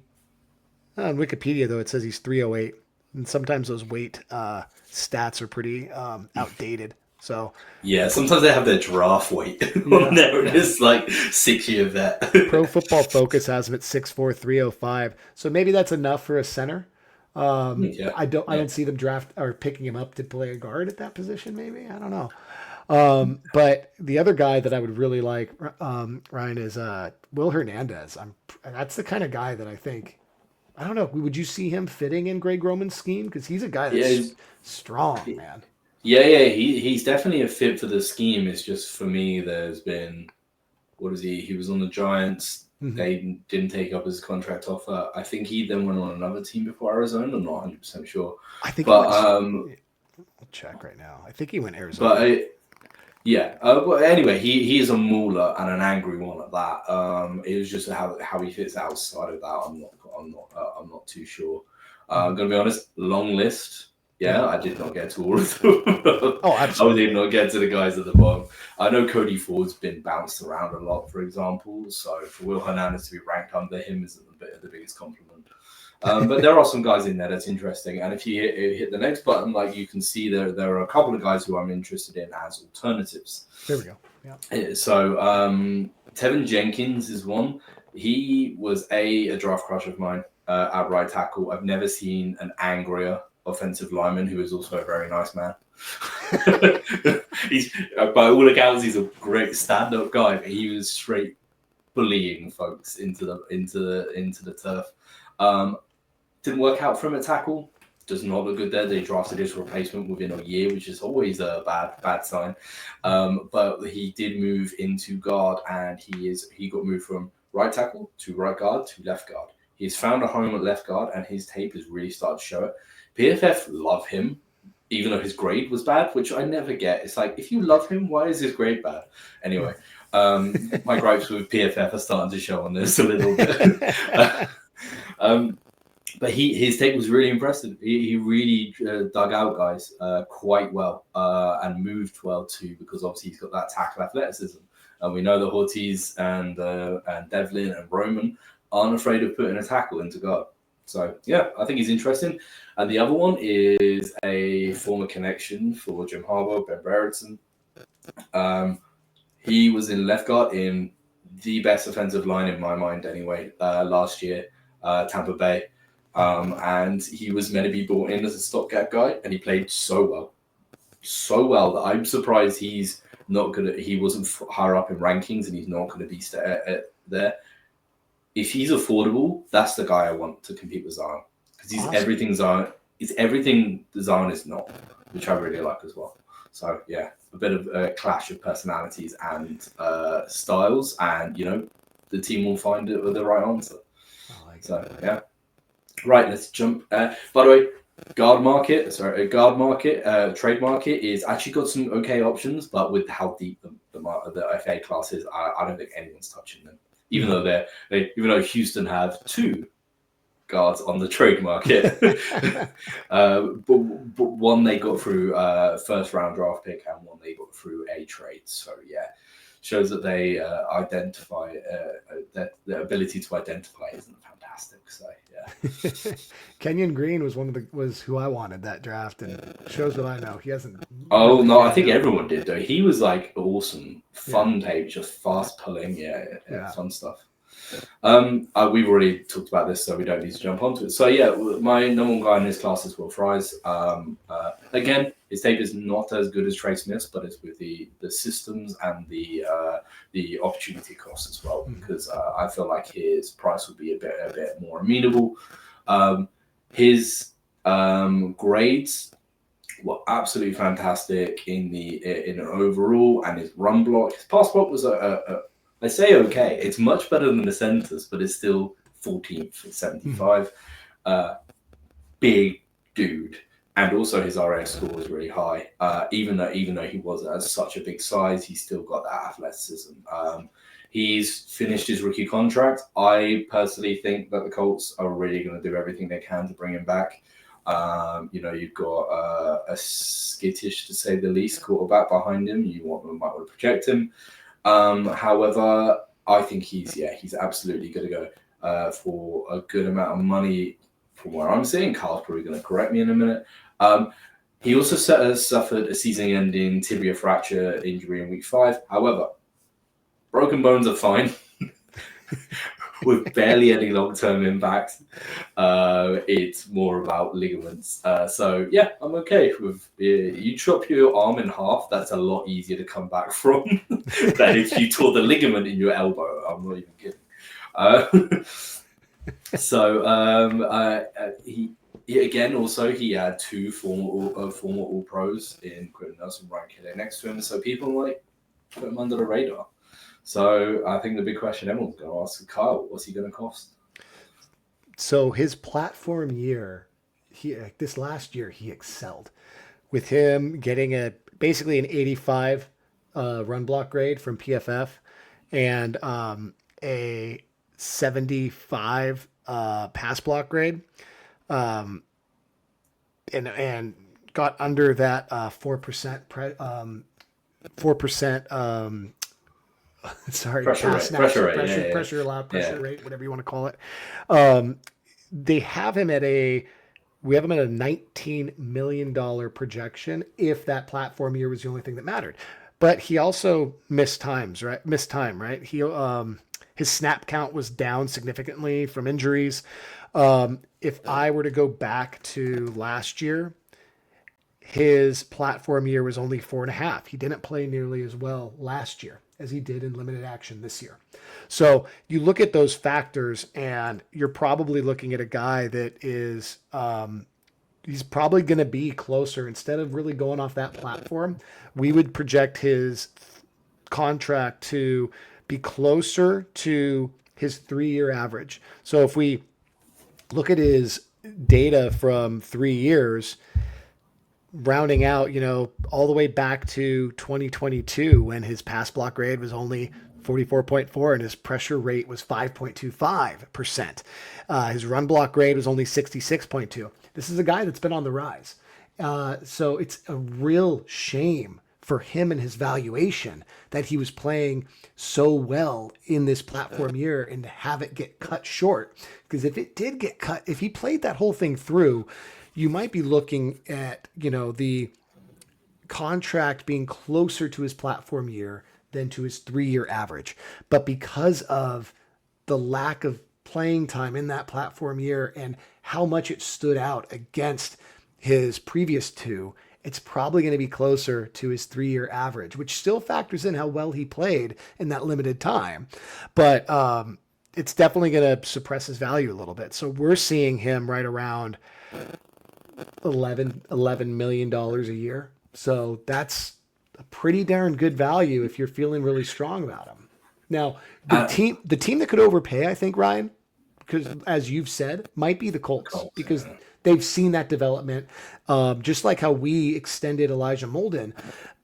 on Wikipedia though. It says he's 308, and sometimes those weight stats are pretty outdated. So Yeah, sometimes they have their draft weight on yeah, there, and yeah. it's like 6 year vet. Pro Football Focus has him at 6'4", 305. So maybe that's enough for a center. Yeah, I yeah. don't see them draft or picking him up to play a guard at that position. Maybe I don't know. But the other guy that I would really like, Ryan, is Will Hernandez. That's the kind of guy that I think. I don't know. Would you see him fitting in Greg Roman's scheme? Because he's a guy Yeah, that's strong, man. yeah. He's definitely a fit for the scheme. It's just for me, there's been what is he? He was on the Giants. Hmm. They didn't take up his contract offer. I think he then went on another team before Arizona. I'm not 100% sure, I think he but went. I'll check right now. I think he went but Arizona. I, yeah. But anyway, he is a mauler and an angry one at that. It was just how he fits outside of that. I'm not too sure. I'm Hmm. gonna be honest. Long list. Yeah. Yeah, I did not get to all of them. Oh, I did absolutely. not get to the guys at the bottom. I know Cody Ford's been bounced around a lot, for example. So for Will Hernandez to be ranked under him isn't the biggest compliment. But there are some guys in there that's interesting. And if you hit the next button, like you can see there are a couple of guys who I'm interested in as alternatives. There we go. Yeah. So Tevin Jenkins is one. He was a draft crush of mine at right tackle. I've never seen an angrier offensive lineman who is also a very nice man. He's by all accounts he's a great stand-up guy, but he was straight bullying folks into the turf. Didn't work out for him at tackle. Does not look good there. They drafted his replacement within a year, which is always a bad sign. But he did move into guard, and he got moved from right tackle to right guard to left guard. He's found a home at left guard, and his tape has really started to show it. PFF love him, even though his grade was bad, which I never get. It's like, if you love him, why is his grade bad? Anyway, my gripes with PFF are starting to show on this a little bit. um, but his take was really impressive. He really dug out guys quite well and moved well too, because obviously he's got that tackle athleticism. And we know that Ortiz and Devlin and Roman aren't afraid of putting a tackle into guard. So yeah, I think he's interesting. And the other one is a former connection for Jim Harbaugh, Ben Brereton. He was in left guard in the best offensive line in my mind anyway last year, Tampa Bay. And he was meant to be brought in as a stopgap guy, and he played so well that I'm surprised he's not gonna. He wasn't higher up in rankings, and he's not going to be there. If he's affordable, that's the guy I want to compete with Zion, because he's Awesome. everything Zion. It's everything Zion is not, which I really like as well. So yeah, a bit of a clash of personalities and styles, and the team will find the right answer. I like it. So yeah. Right, let's jump. By the way, guard market, trade market is actually got some okay options, but with how deep the FA class is, I don't think anyone's touching them. Even No. though even though Houston have two guards on the trade market, but one they got through first round draft pick, and one they got through a trade. So yeah, shows that they identify that the ability to identify isn't fantastic. So yeah. Kenyon Green was who I wanted that draft, and shows what I know. He hasn't Oh really no, I panned think out. everyone did though. He was like awesome, Yeah, fun tape, just fast pulling, yeah, yeah. fun stuff. We've already talked about this, so we don't need to jump onto it. So yeah, my number one guy in this class is Will Fries. Again, his tape is not as good as Trey Smith's, but it's with the systems and the opportunity cost as well, Mhm. because I feel like his price would be a bit more amenable. His grades were absolutely fantastic in an overall, and his run block, his pass block was I say okay. It's much better than the centers, but it's still 14th at 75. Big dude, and also his RAS score was really high. Even though he was at such a big size, he still got that athleticism. He's finished his rookie contract. I personally think that the Colts are really going to do everything they can to bring him back. You've got a skittish, to say the least, quarterback behind him. Might want to project him. However, I think he's absolutely going to go for a good amount of money. From where I'm seeing, Carl's probably going to correct me in a minute. He also suffered a season-ending tibia fracture injury in week 5. However, broken bones are fine with barely any long-term impact. It's more about ligaments. So yeah, I'm okay with you chop your arm in half. That's a lot easier to come back from than if you tore the ligament in your elbow. I'm not even kidding. He had 2 former All Pros in Quentin Nelson and Ryan Kelly next to him, so people might put him under the radar. So I think the big question everyone's going to ask is, Kyle, what's he going to cost? So his platform year, this last year he excelled with him getting basically an 85 run block grade from PFF and a 75 pass block grade, and got under that 4% 4% sorry, Pressure pass rate, snap, pressure rate, pressure allowed, pressure yeah. rate, whatever you want to call it. They have him at we have him at a $19 million projection if that platform year was the only thing that mattered. But he also missed time, right? His snap count was down significantly from injuries. If I were to go back to last year, his platform year was only 4.5. He didn't play nearly as well last year as he did in limited action this year. So you look at those factors, and you're probably looking at a guy that is he's probably going to be closer. Instead of really going off that platform, we would project his contract to be closer to his 3-year average. So if we look at his data from 3 years, rounding out, all the way back to 2022 when his pass block grade was only 44.4 and his pressure rate was 5.25%. His run block grade was only 66.2. This is a guy that's been on the rise. So it's a real shame for him and his valuation that he was playing so well in this platform year and to have it get cut short. Because if it did get cut, if he played that whole thing through, you might be looking at, the contract being closer to his platform year than to his 3-year average. But because of the lack of playing time in that platform year and how much it stood out against his previous 2, it's probably going to be closer to his 3-year average, which still factors in how well he played in that limited time. But it's definitely going to suppress his value a little bit. So we're seeing him right around $11 million a year. So that's a pretty darn good value if you're feeling really strong about him. Now, the team that could overpay, I think, Ryan, because as you've said, might be the Colts because they've seen that development. Just like how we extended Elijah Molden,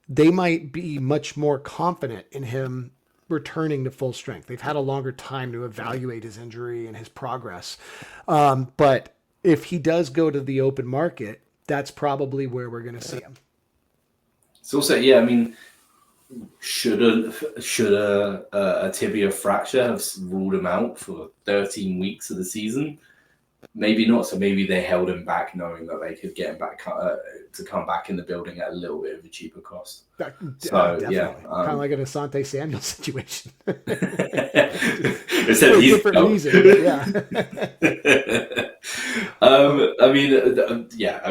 they might be much more confident in him returning to full strength. They've had a longer time to evaluate his injury and his progress. But if he does go to the open market, that's probably where we're going to see him. It's also, should a tibia fracture have ruled him out for 13 weeks of the season? Maybe not. So maybe they held him back, knowing that they could get him back to come back in the building at a little bit of a cheaper cost. Definitely. Kind of like an Asante Samuel situation. Except for a he's different reason, but yeah.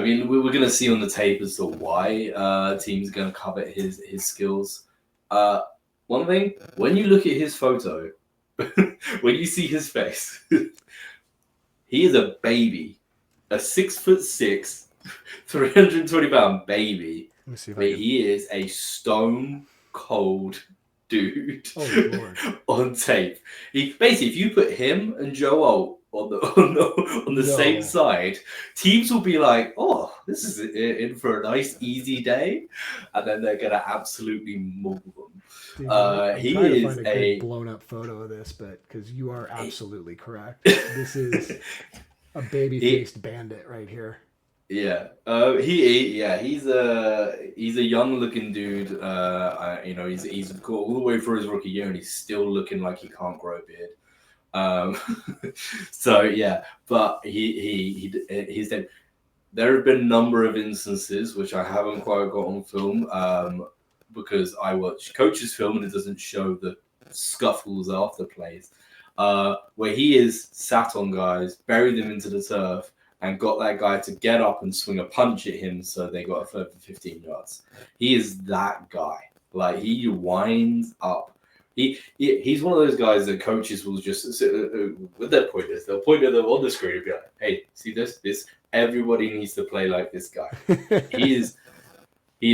We're going to see on the tape as to why teams are going to covet his skills. One thing, when you look at his photo, when you see his face, he is a baby, a 6'6", 320-pound baby. Let me see if but he is a stone cold dude on tape. He basically, if you put him and Joe on the same No. side, teams will be like, "Oh, this is in for a nice easy day," and then they're gonna absolutely maul them. Dude, I'm trying to He find is a good a blown up photo of this, but because you are he, absolutely correct. This is a baby he faced bandit right here. Yeah, he's a young looking dude. He's got all the way through his rookie year, and he's still looking like he can't grow a beard. So yeah, but he's dead. There have been a number of instances which I haven't quite got on film, because I watch coach's film and it doesn't show the scuffles after plays, where he is sat on guys, buried them into the turf, and got that guy to get up and swing a punch at him so they got a further 15 yards. He is that guy. Like, he winds up. He's one of those guys that coaches will just sit with their pointers. They'll point at them on the screen and be like, "Hey, see this? Everybody needs to play like this guy." He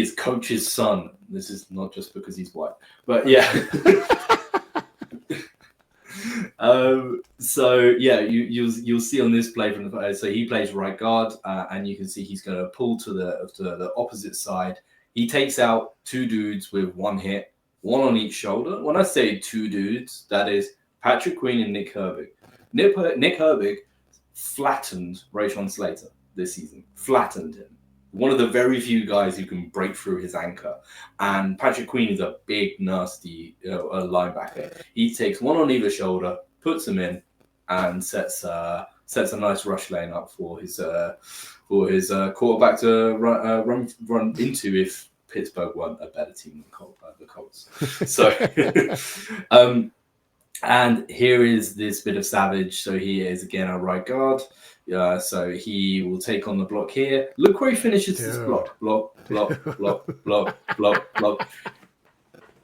is coach's son. This is not just because he's white, but yeah. So yeah, you'll see on this play from the so he plays right guard, and you can see he's going to pull to the opposite side. He takes out two dudes with one hit, one on each shoulder. When I say two dudes, that is Patrick Queen and Nick Herbig. Nick Herbig flattened Rashawn Slater this season. Flattened him. One of the very few guys who can break through his anchor. And Patrick Queen is a big, nasty linebacker. He takes one on either shoulder, puts him in, and sets a nice rush lane up for his quarterback to run into if Pittsburgh weren't a better team than the Colts. So, and here is this bit of Savage. So he is again a right guard. So he will take on the block here. Look where he finishes this block. Block.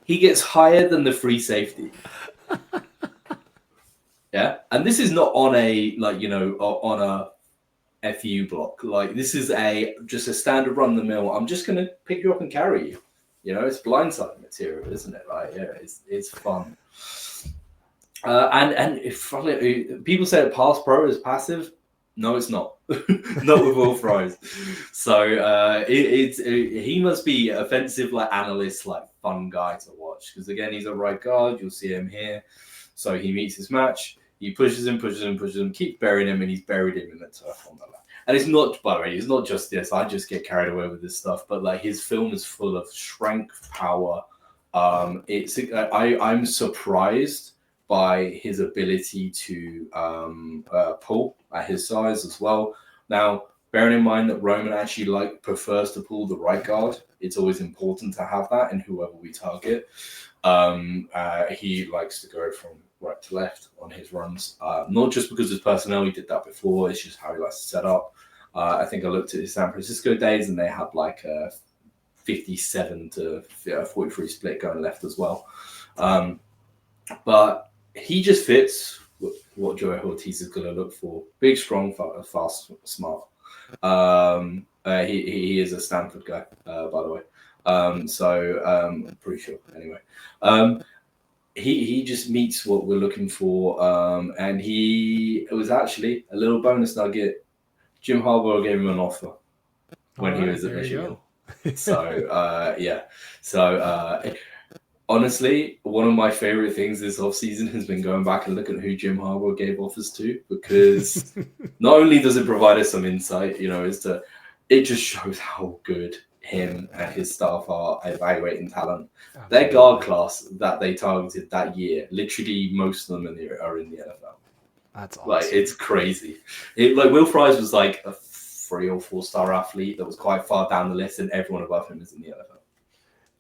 He gets higher than the free safety. Yeah. And this is not on a, on a FU block. Like, this is just a standard run the mill. I'm just going to pick you up and carry you. It's blindside material, isn't it? Like, yeah, it's fun. And if people say pass pro is passive, no, it's not. Not with Will Fries. So he must be offensive, like analyst, like fun guy to watch. Because again, he's a right guard. You'll see him here. So he meets his match. He pushes him, keeps burying him, and he's buried him in the turf on the left. And it's not, by the way, it's not just this. I just get carried away with this stuff. But like, his film is full of strength, power. I'm surprised by his ability to pull at his size as well. Now, bearing in mind that Roman actually prefers to pull the right guard, it's always important to have that in whoever we target. He likes to go from right to left on his runs, not just because his personnel, he did that before, it's just how he likes to set up. I think I looked at his San Francisco days and they had like a 57 to 43 split going left as well. But he just fits what Joey Ortiz is going to look for. Big, strong, fast, smart. He is a Stanford guy, by the way. I'm pretty sure. Anyway, he just meets what we're looking for. And it was actually a little bonus nugget. Jim Harbaugh gave him an offer when he was at Michigan. So yeah. So honestly, one of my favorite things this offseason has been going back and looking at who Jim Harbaugh gave offers to, because not only does it provide us some insight, it just shows how good him and his staff are evaluating talent. Absolutely. Their guard class that they targeted that year, literally most of them are in the NFL. That's awesome. Like, it's crazy. Will Fries was like a 3 or 4 star athlete that was quite far down the list, and everyone above him is in the NFL.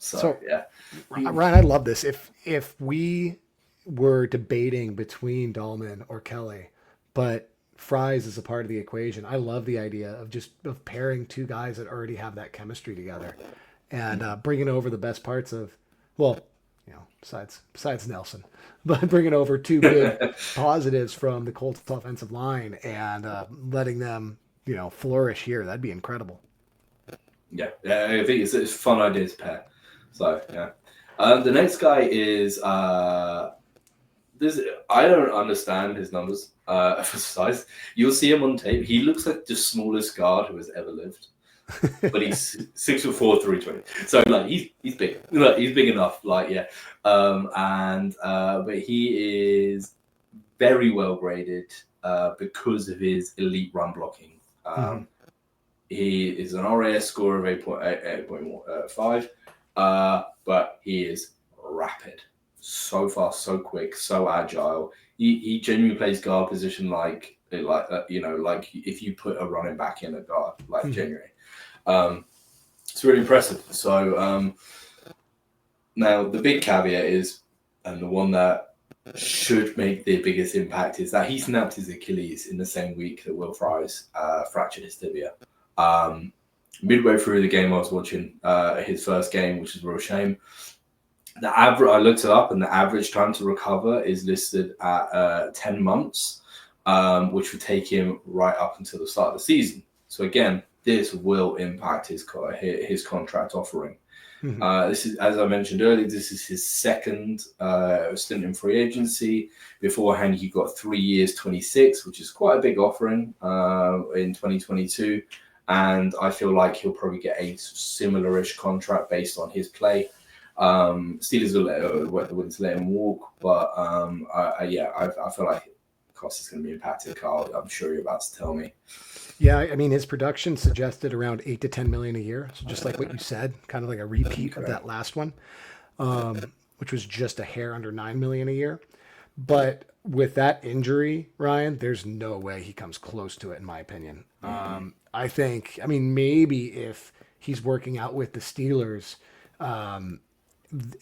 So yeah, Ryan, I love this. If we were debating between Dalman or Kelly, but Fries is a part of the equation, I love the idea of pairing two guys that already have that chemistry together, and bringing over the best parts of, besides Nelson, but bringing over two big positives from the Colts offensive line and letting them flourish here. That'd be incredible. Yeah, I think it's a fun idea to pair. So yeah, the next guy is I don't understand his numbers for size. You'll see him on tape. He looks like the smallest guard who has ever lived, but he's 6'4", 320. So like he's big. Like, he's big enough. Like yeah, but he is very well graded because of his elite run blocking. He is an RAS score of 8.5, but he is rapid. So fast, so quick, so agile. He genuinely plays guard position like if you put a running back in a guard, like genuinely. It's really impressive. So now the big caveat is, and the one that should make the biggest impact, is that he snapped his Achilles in the same week that Will Fries fractured his tibia. Midway through the game I was watching, his first game, which is a real shame. I looked it up, and the average time to recover is listed at 10 months, which would take him right up until the start of the season. So again, this will impact his contract offering. This is, as I mentioned earlier, this is his second stint in free agency. Beforehand, he got 3 years, 26, which is quite a big offering in 2022. And I feel like he'll probably get a similar-ish contract based on his play. Steelers are willing to let him walk, but I feel like cost is going to be impacted. Carl, I'm sure you're about to tell me. Yeah, I mean, his production suggested around 8 to 10 million a year. So just like what you said, kind of like a repeat of that last one, which was just a hair under 9 million a year. But with that injury, Ryan, there's no way he comes close to it, in my opinion. I think, I mean, maybe if he's working out with the Steelers,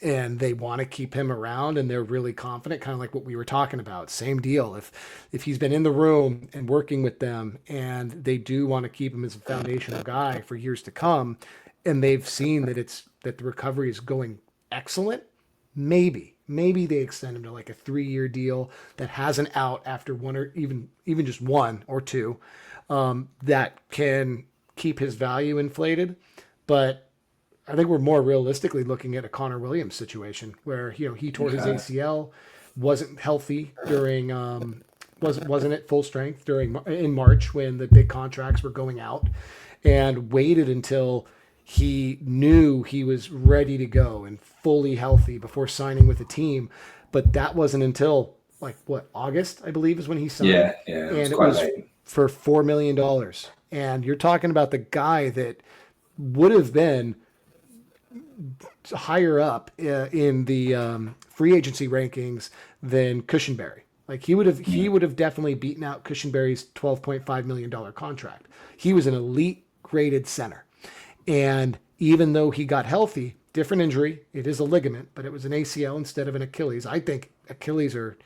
and they want to keep him around and they're really confident, kind of like what we were talking about. Same deal. If he's been in the room and working with them and they do want to keep him as a foundational guy for years to come, and they've seen that the recovery is going excellent, maybe they extend him to like a 3-year deal that has an out after one, or even just 1 or 2, that can keep his value inflated. But I think we're more realistically looking at a Connor Williams situation where he tore his ACL, wasn't healthy during wasn't at full strength in March when the big contracts were going out, and waited until he knew he was ready to go and fully healthy before signing with the team. But that wasn't until August, I believe, is when he signed. Yeah, and it was late. For $4 million. And you're talking about the guy that would have been higher up in the free agency rankings than Cushenberry. Like he would have definitely beaten out Cushenberry's $12.5 million contract. He was an elite graded center. And even though he got healthy, different injury, it is a ligament, but it was an ACL instead of an Achilles. I think Achilles are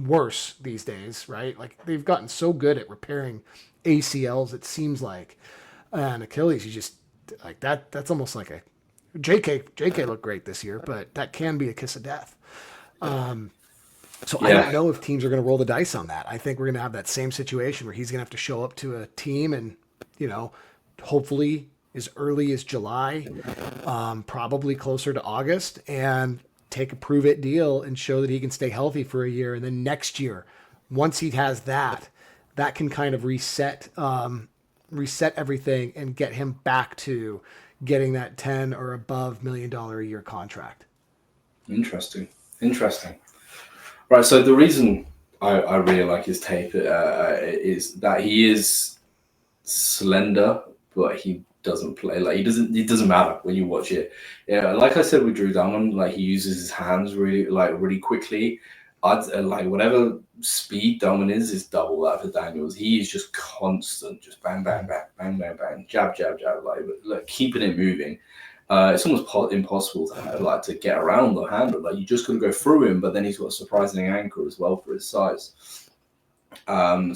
worse these days, right? Like they've gotten so good at repairing ACLs, it seems like. And Achilles, you just like that's almost like a JK looked great this year, but that can be a kiss of death. So I don't know if teams are going to roll the dice on that. I think we're going to have that same situation where he's going to have to show up to a team and, hopefully as early as July, probably closer to August, and take a prove-it deal and show that he can stay healthy for a year. And then next year, once he has that can kind of reset everything and get him back to getting that 10 or above $1 million a year contract. Interesting. Right. So the reason I really like his tape is that he is slender, but he doesn't play like it doesn't matter when you watch it. Yeah. Like I said with Drew Dalman, like he uses his hands really quickly. Like whatever speed Dalman is double that for Daniels. He is just constant, just bang, bang, bang, bang, bang, bang, jab, jab, jab, like keeping it moving. It's almost impossible to get around the handle. Like you just couldn't go through him, but then he's got a surprising ankle as well for his size. Arthur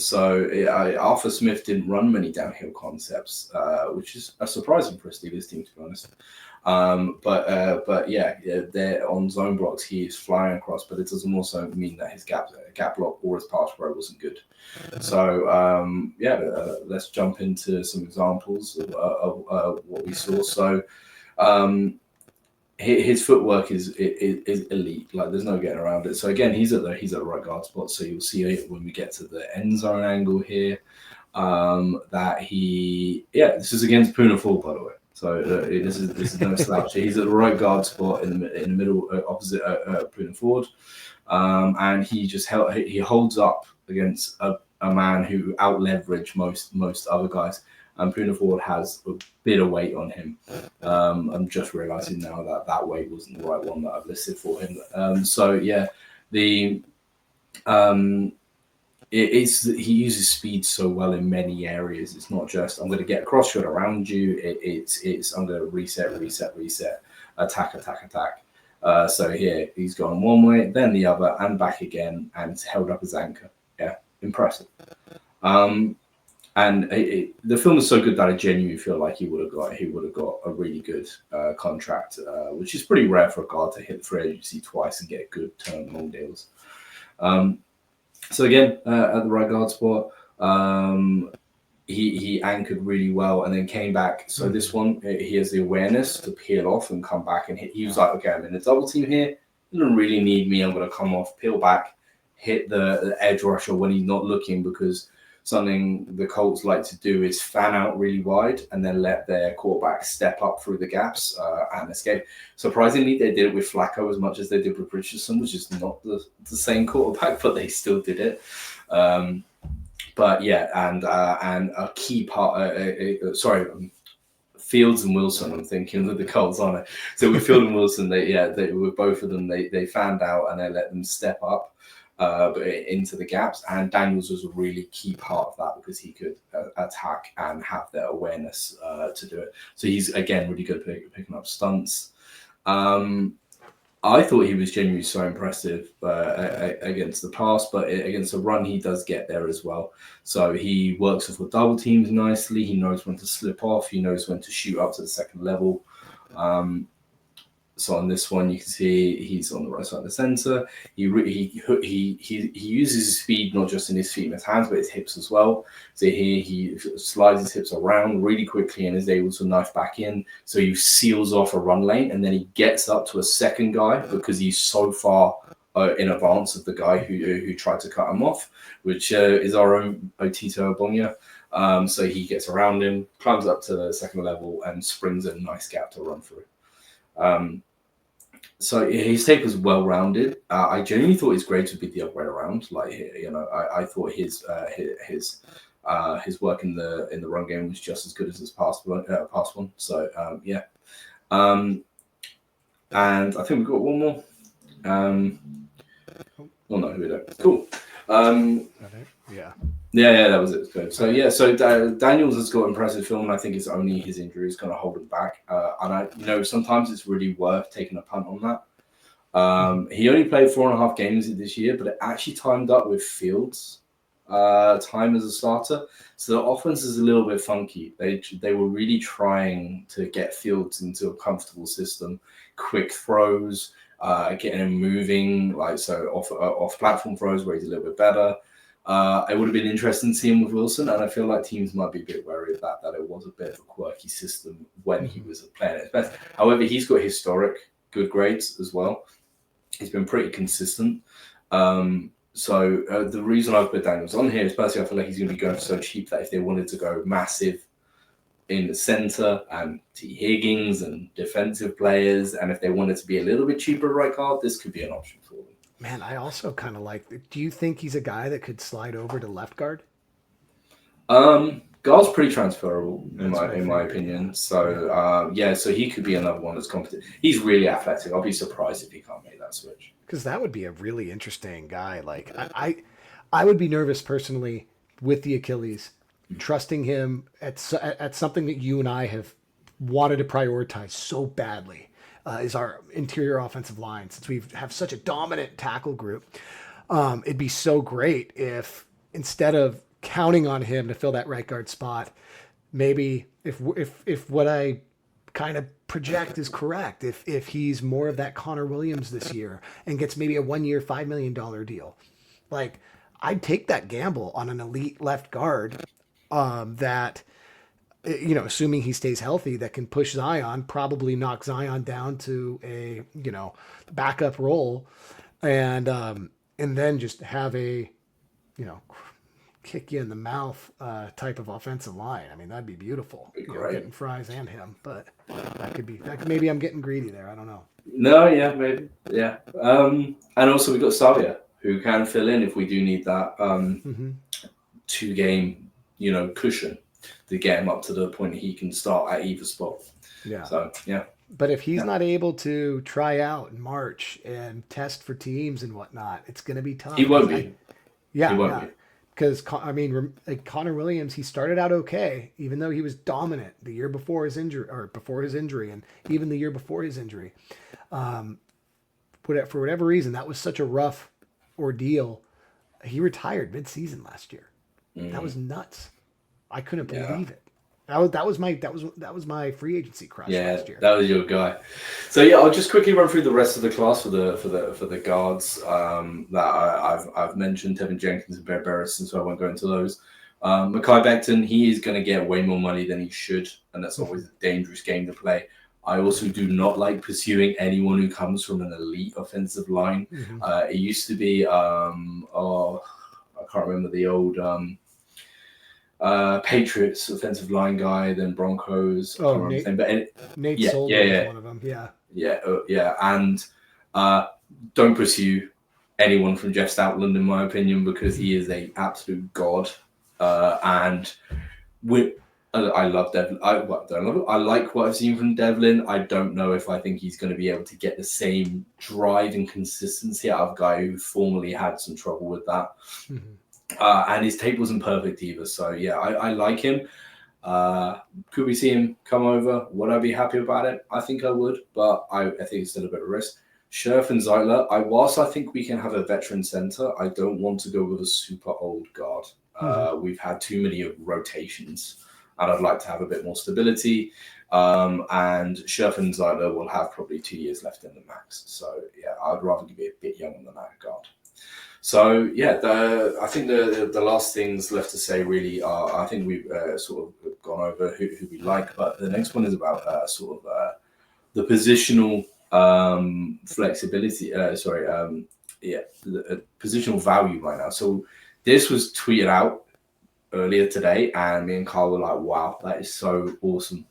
Smith didn't run many downhill concepts, which is a surprising for a Steelers team, to be honest. But they're on zone blocks. He is flying across, but it doesn't also mean that his gap block or his pass pro wasn't good. So let's jump into some examples of what we saw. So his footwork is elite. Like there's no getting around it. So again, he's at the right guard spot. So you'll see it when we get to the end zone angle here. That this is against Puna Full, by the way. So this is no slouch. He's at the right guard spot in the middle, opposite Puna Ford, and he holds up against a man who out leveraged most other guys. And Puna Ford has a bit of weight on him. I'm just realizing now that weight wasn't the right one that I've listed for him. The he uses speed so well in many areas. It's not just I'm going to get a cross shot around you. It's I'm going to reset, attack. So here he's gone one way, then the other, and back again, and held up his anchor. Yeah, impressive. And the film is so good that I genuinely feel like he would have got a really good contract, which is pretty rare for a guard to hit free agency twice and get good term long deals. So again, at the right guard spot, he anchored really well and then came back. So this one, he has the awareness to peel off and come back and hit. He was like, okay, I'm in a double team here. You don't really need me. I'm going to come off, peel back, hit the edge rusher when he's not looking, because something the Colts like to do is fan out really wide and then let their quarterback step up through the gaps and escape. Surprisingly, they did it with Flacco as much as they did with Richardson, which is not the same quarterback, but they still did it. But yeah, and a key part. Fields and Wilson. I'm thinking that the Colts on it. So with Field and Wilson, they with both of them, they fanned out and they let them step up into the gaps. And Daniels was a really key part of that because he could attack and have the awareness to do it. So he's again really good at picking up stunts. I thought he was genuinely so impressive against the pass, but against the run, he does get there as well. So he works with double teams nicely. He knows when to slip off. He knows when to shoot up to the second level. So on this one, you can see he's on the right side of the center. He uses his speed not just in his feet and his hands, but his hips as well. So here he slides his hips around really quickly and is able to knife back in. So he seals off a run lane, and then he gets up to a second guy because he's so far in advance of the guy who tried to cut him off, which is our own Otito Ogbonnia. So he gets around him, climbs up to the second level, and springs a nice gap to run through. So his take was well-rounded. I genuinely thought his grades would be the other way around. Like, you know, I thought his work in the run game was just as good as his past one. So yeah, and I think we've got one more. Oh no, we don't. Cool. Yeah, that was it. Good. So yeah, so Daniels has got impressive film, and I think it's only his injury is going to hold him back. And sometimes it's really worth taking a punt on that. He only played 4.5 games this year, but it actually timed up with Fields' time as a starter. So the offense is a little bit funky. They were really trying to get Fields into a comfortable system, quick throws, getting him moving, off platform throws where he's a little bit better. It would have been interesting to see him with Wilson, and I feel like teams might be a bit wary of that it was a bit of a quirky system when he was playing at his best. However, he's got historic good grades as well. He's been pretty consistent. So the reason I've put Daniels on here is personally I feel like he's going to be going so cheap that if they wanted to go massive in the center and T. Higgins and defensive players, and if they wanted to be a little bit cheaper right guard, this could be an option for them. Man, I also kind of like. Do you think he's a guy that could slide over to left guard? Guard's pretty transferable in my opinion. So so he could be another one that's competent. He's really athletic. I'll be surprised if he can't make that switch. Because that would be a really interesting guy. Like I would be nervous personally with the Achilles, trusting him at something that you and I have wanted to prioritize so badly. Is our interior offensive line, since we have such a dominant tackle group. It'd be so great if instead of counting on him to fill that right guard spot, maybe if what I kind of project is correct, if he's more of that Connor Williams this year and gets maybe a 1-year $5 million deal, like I'd take that gamble on an elite left guard that assuming he stays healthy, that can push Zion, probably knock Zion down to a, backup role, and then just have a, you know, kick you in the mouth type of offensive line. I mean, that'd be beautiful. Be great. Getting Fries and him, but maybe I'm getting greedy there. I don't know. No, yeah, maybe, yeah. And also we got Savia, who can fill in if we do need that Mm-hmm. 2 game, cushion to get him up to the point he can start at either spot. Yeah. So yeah. But if he's Yeah. not able to try out in March and test for teams and whatnot, it's going to be tough. He won't be. He Yeah, won't yeah. be. Because like Connor Williams, he started out okay, even though he was dominant the year before his injury, and even the year before his injury. For whatever reason, that was such a rough ordeal. He retired mid-season last year. That was nuts. I couldn't believe it. That was my free agency crush last year. That was your guy. So yeah, I'll just quickly run through the rest of the class for the guards that I've mentioned, Tevin Jenkins and Bear Barrison, so I won't go into those. Mekhi Becton, he is going to get way more money than he should, and that's always a dangerous game to play. I also do not like pursuing anyone who comes from an elite offensive line. It used to be, I can't remember the old Patriots offensive line guy, then Broncos. Oh, Nate Solder was one of them. Yeah. And don't pursue anyone from Jeff Stoutland, in my opinion, because he is a absolute god. And I love Devlin. I like what I've seen from Devlin. I don't know if I think he's going to be able to get the same drive and consistency out of a guy who formerly had some trouble with that. And his tape wasn't perfect either. So, yeah, I like him. Could we see him come over? Would I be happy about it? I think I would, but I think it's still a bit of risk. Scherf and Zeitler, whilst I think we can have a veteran center, I don't want to go with a super old guard. We've had too many rotations, and I'd like to have a bit more stability. And Scherf and Zeitler will have probably 2 years left in the max. So, yeah, I'd rather be a bit younger than that guard. So yeah, I think the last things left to say really are, I think we've sort of gone over who we like, but the next one is about the positional flexibility. The positional value right now. So this was tweeted out earlier today, and me and Carl were like, "Wow, that is so awesome."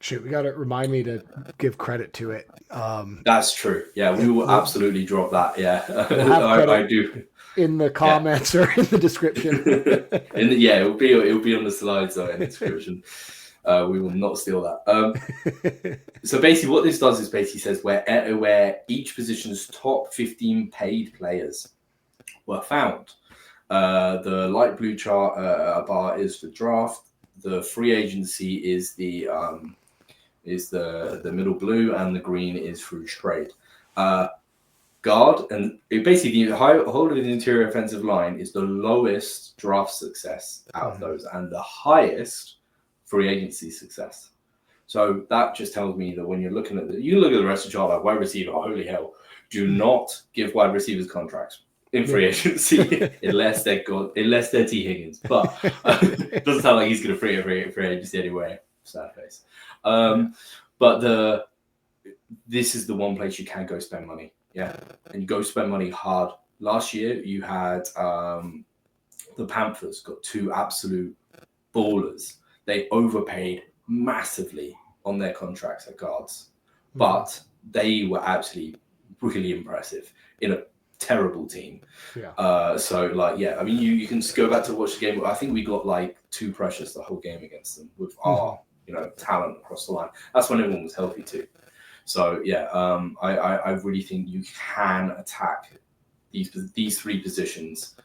Shoot, we got to remind me to give credit to it. That's true. Yeah, we will absolutely drop that. Yeah, we'll I do. In the comments or in the description. It'll be on the slides or in the description. We will not steal that. So basically, what this does is basically says where each position's top 15 paid players were found. The light blue chart bar is the draft. The free agency is the middle blue, and the green is through trade. Guard, and basically the whole of the interior offensive line is the lowest draft success out of those, and the highest free agency success. So that just tells me that when you're looking at you look at the rest of the chart, like wide receiver, holy hell, do not give wide receivers contracts in free agency unless they're T. Higgins. But it doesn't sound like he's going to free agency anyway. Sad face. But this is the one place you can go spend money. Yeah, and you go spend money hard. Last year you had the Panthers got 2 absolute ballers. They overpaid massively on their contracts at guards, but they were actually really impressive in a terrible team. Yeah. I mean, you can just go back to watch the game. I think we got like 2 pressures the whole game against them with our talent across the line. That's when everyone was healthy too. So yeah, I really think you can attack these 3 positions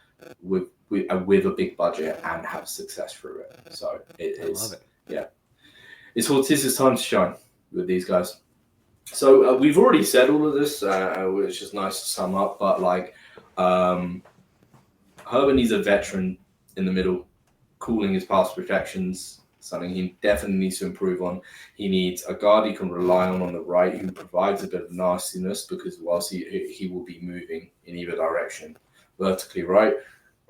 with a big budget and have success through it. So I love it. Yeah, it's Hortiz's time to shine with these guys. So we've already said all of this, which is nice to sum up. But Herbert needs a veteran in the middle, cooling his pass projections, something he definitely needs to improve on. He needs a guard he can rely on the right, who provides a bit of nastiness, because whilst he will be moving in either direction, vertically right,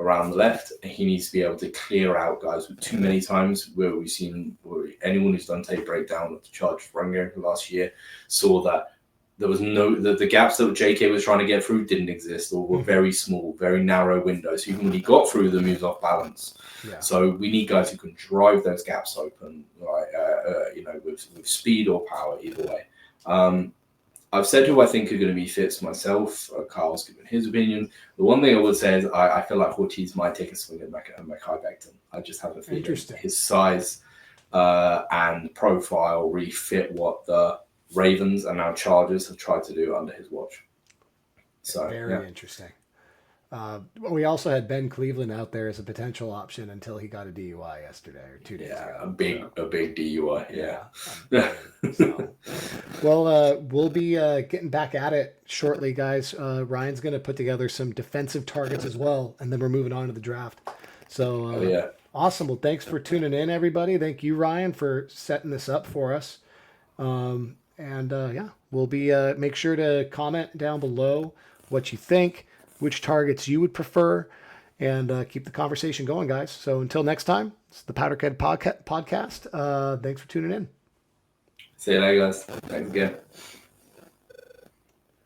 around the left. He needs to be able to clear out guys with too many times. Where we've seen anyone who's done tape breakdown of the charge run game last year saw that there was the gaps that JK was trying to get through didn't exist, or were very small, very narrow windows. So even when he got through them, he was off balance. Yeah. So we need guys who can drive those gaps open, right? With speed or power, either way. I've said who I think are going to be fits myself. Carl's given his opinion. The one thing I would say is I feel like Ortiz might take a swing at Mekhi Becton. I just have a feeling his size and profile really fit what the Ravens and now Chargers have tried to do under his watch. So very interesting. We also had Ben Cleveland out there as a potential option until he got a DUI yesterday or 2 days ago. A big DUI. Yeah. So, well, we'll be getting back at it shortly, guys. Ryan's going to put together some defensive targets as well, and then we're moving on to the draft. So, awesome. Well, thanks for tuning in, everybody. Thank you, Ryan, for setting this up for us. We'll be make sure to comment down below what you think, which targets you would prefer, and keep the conversation going, guys. So until next time, it's the Powderhead Podcast. Thanks for tuning in. See you later, guys. Thanks again.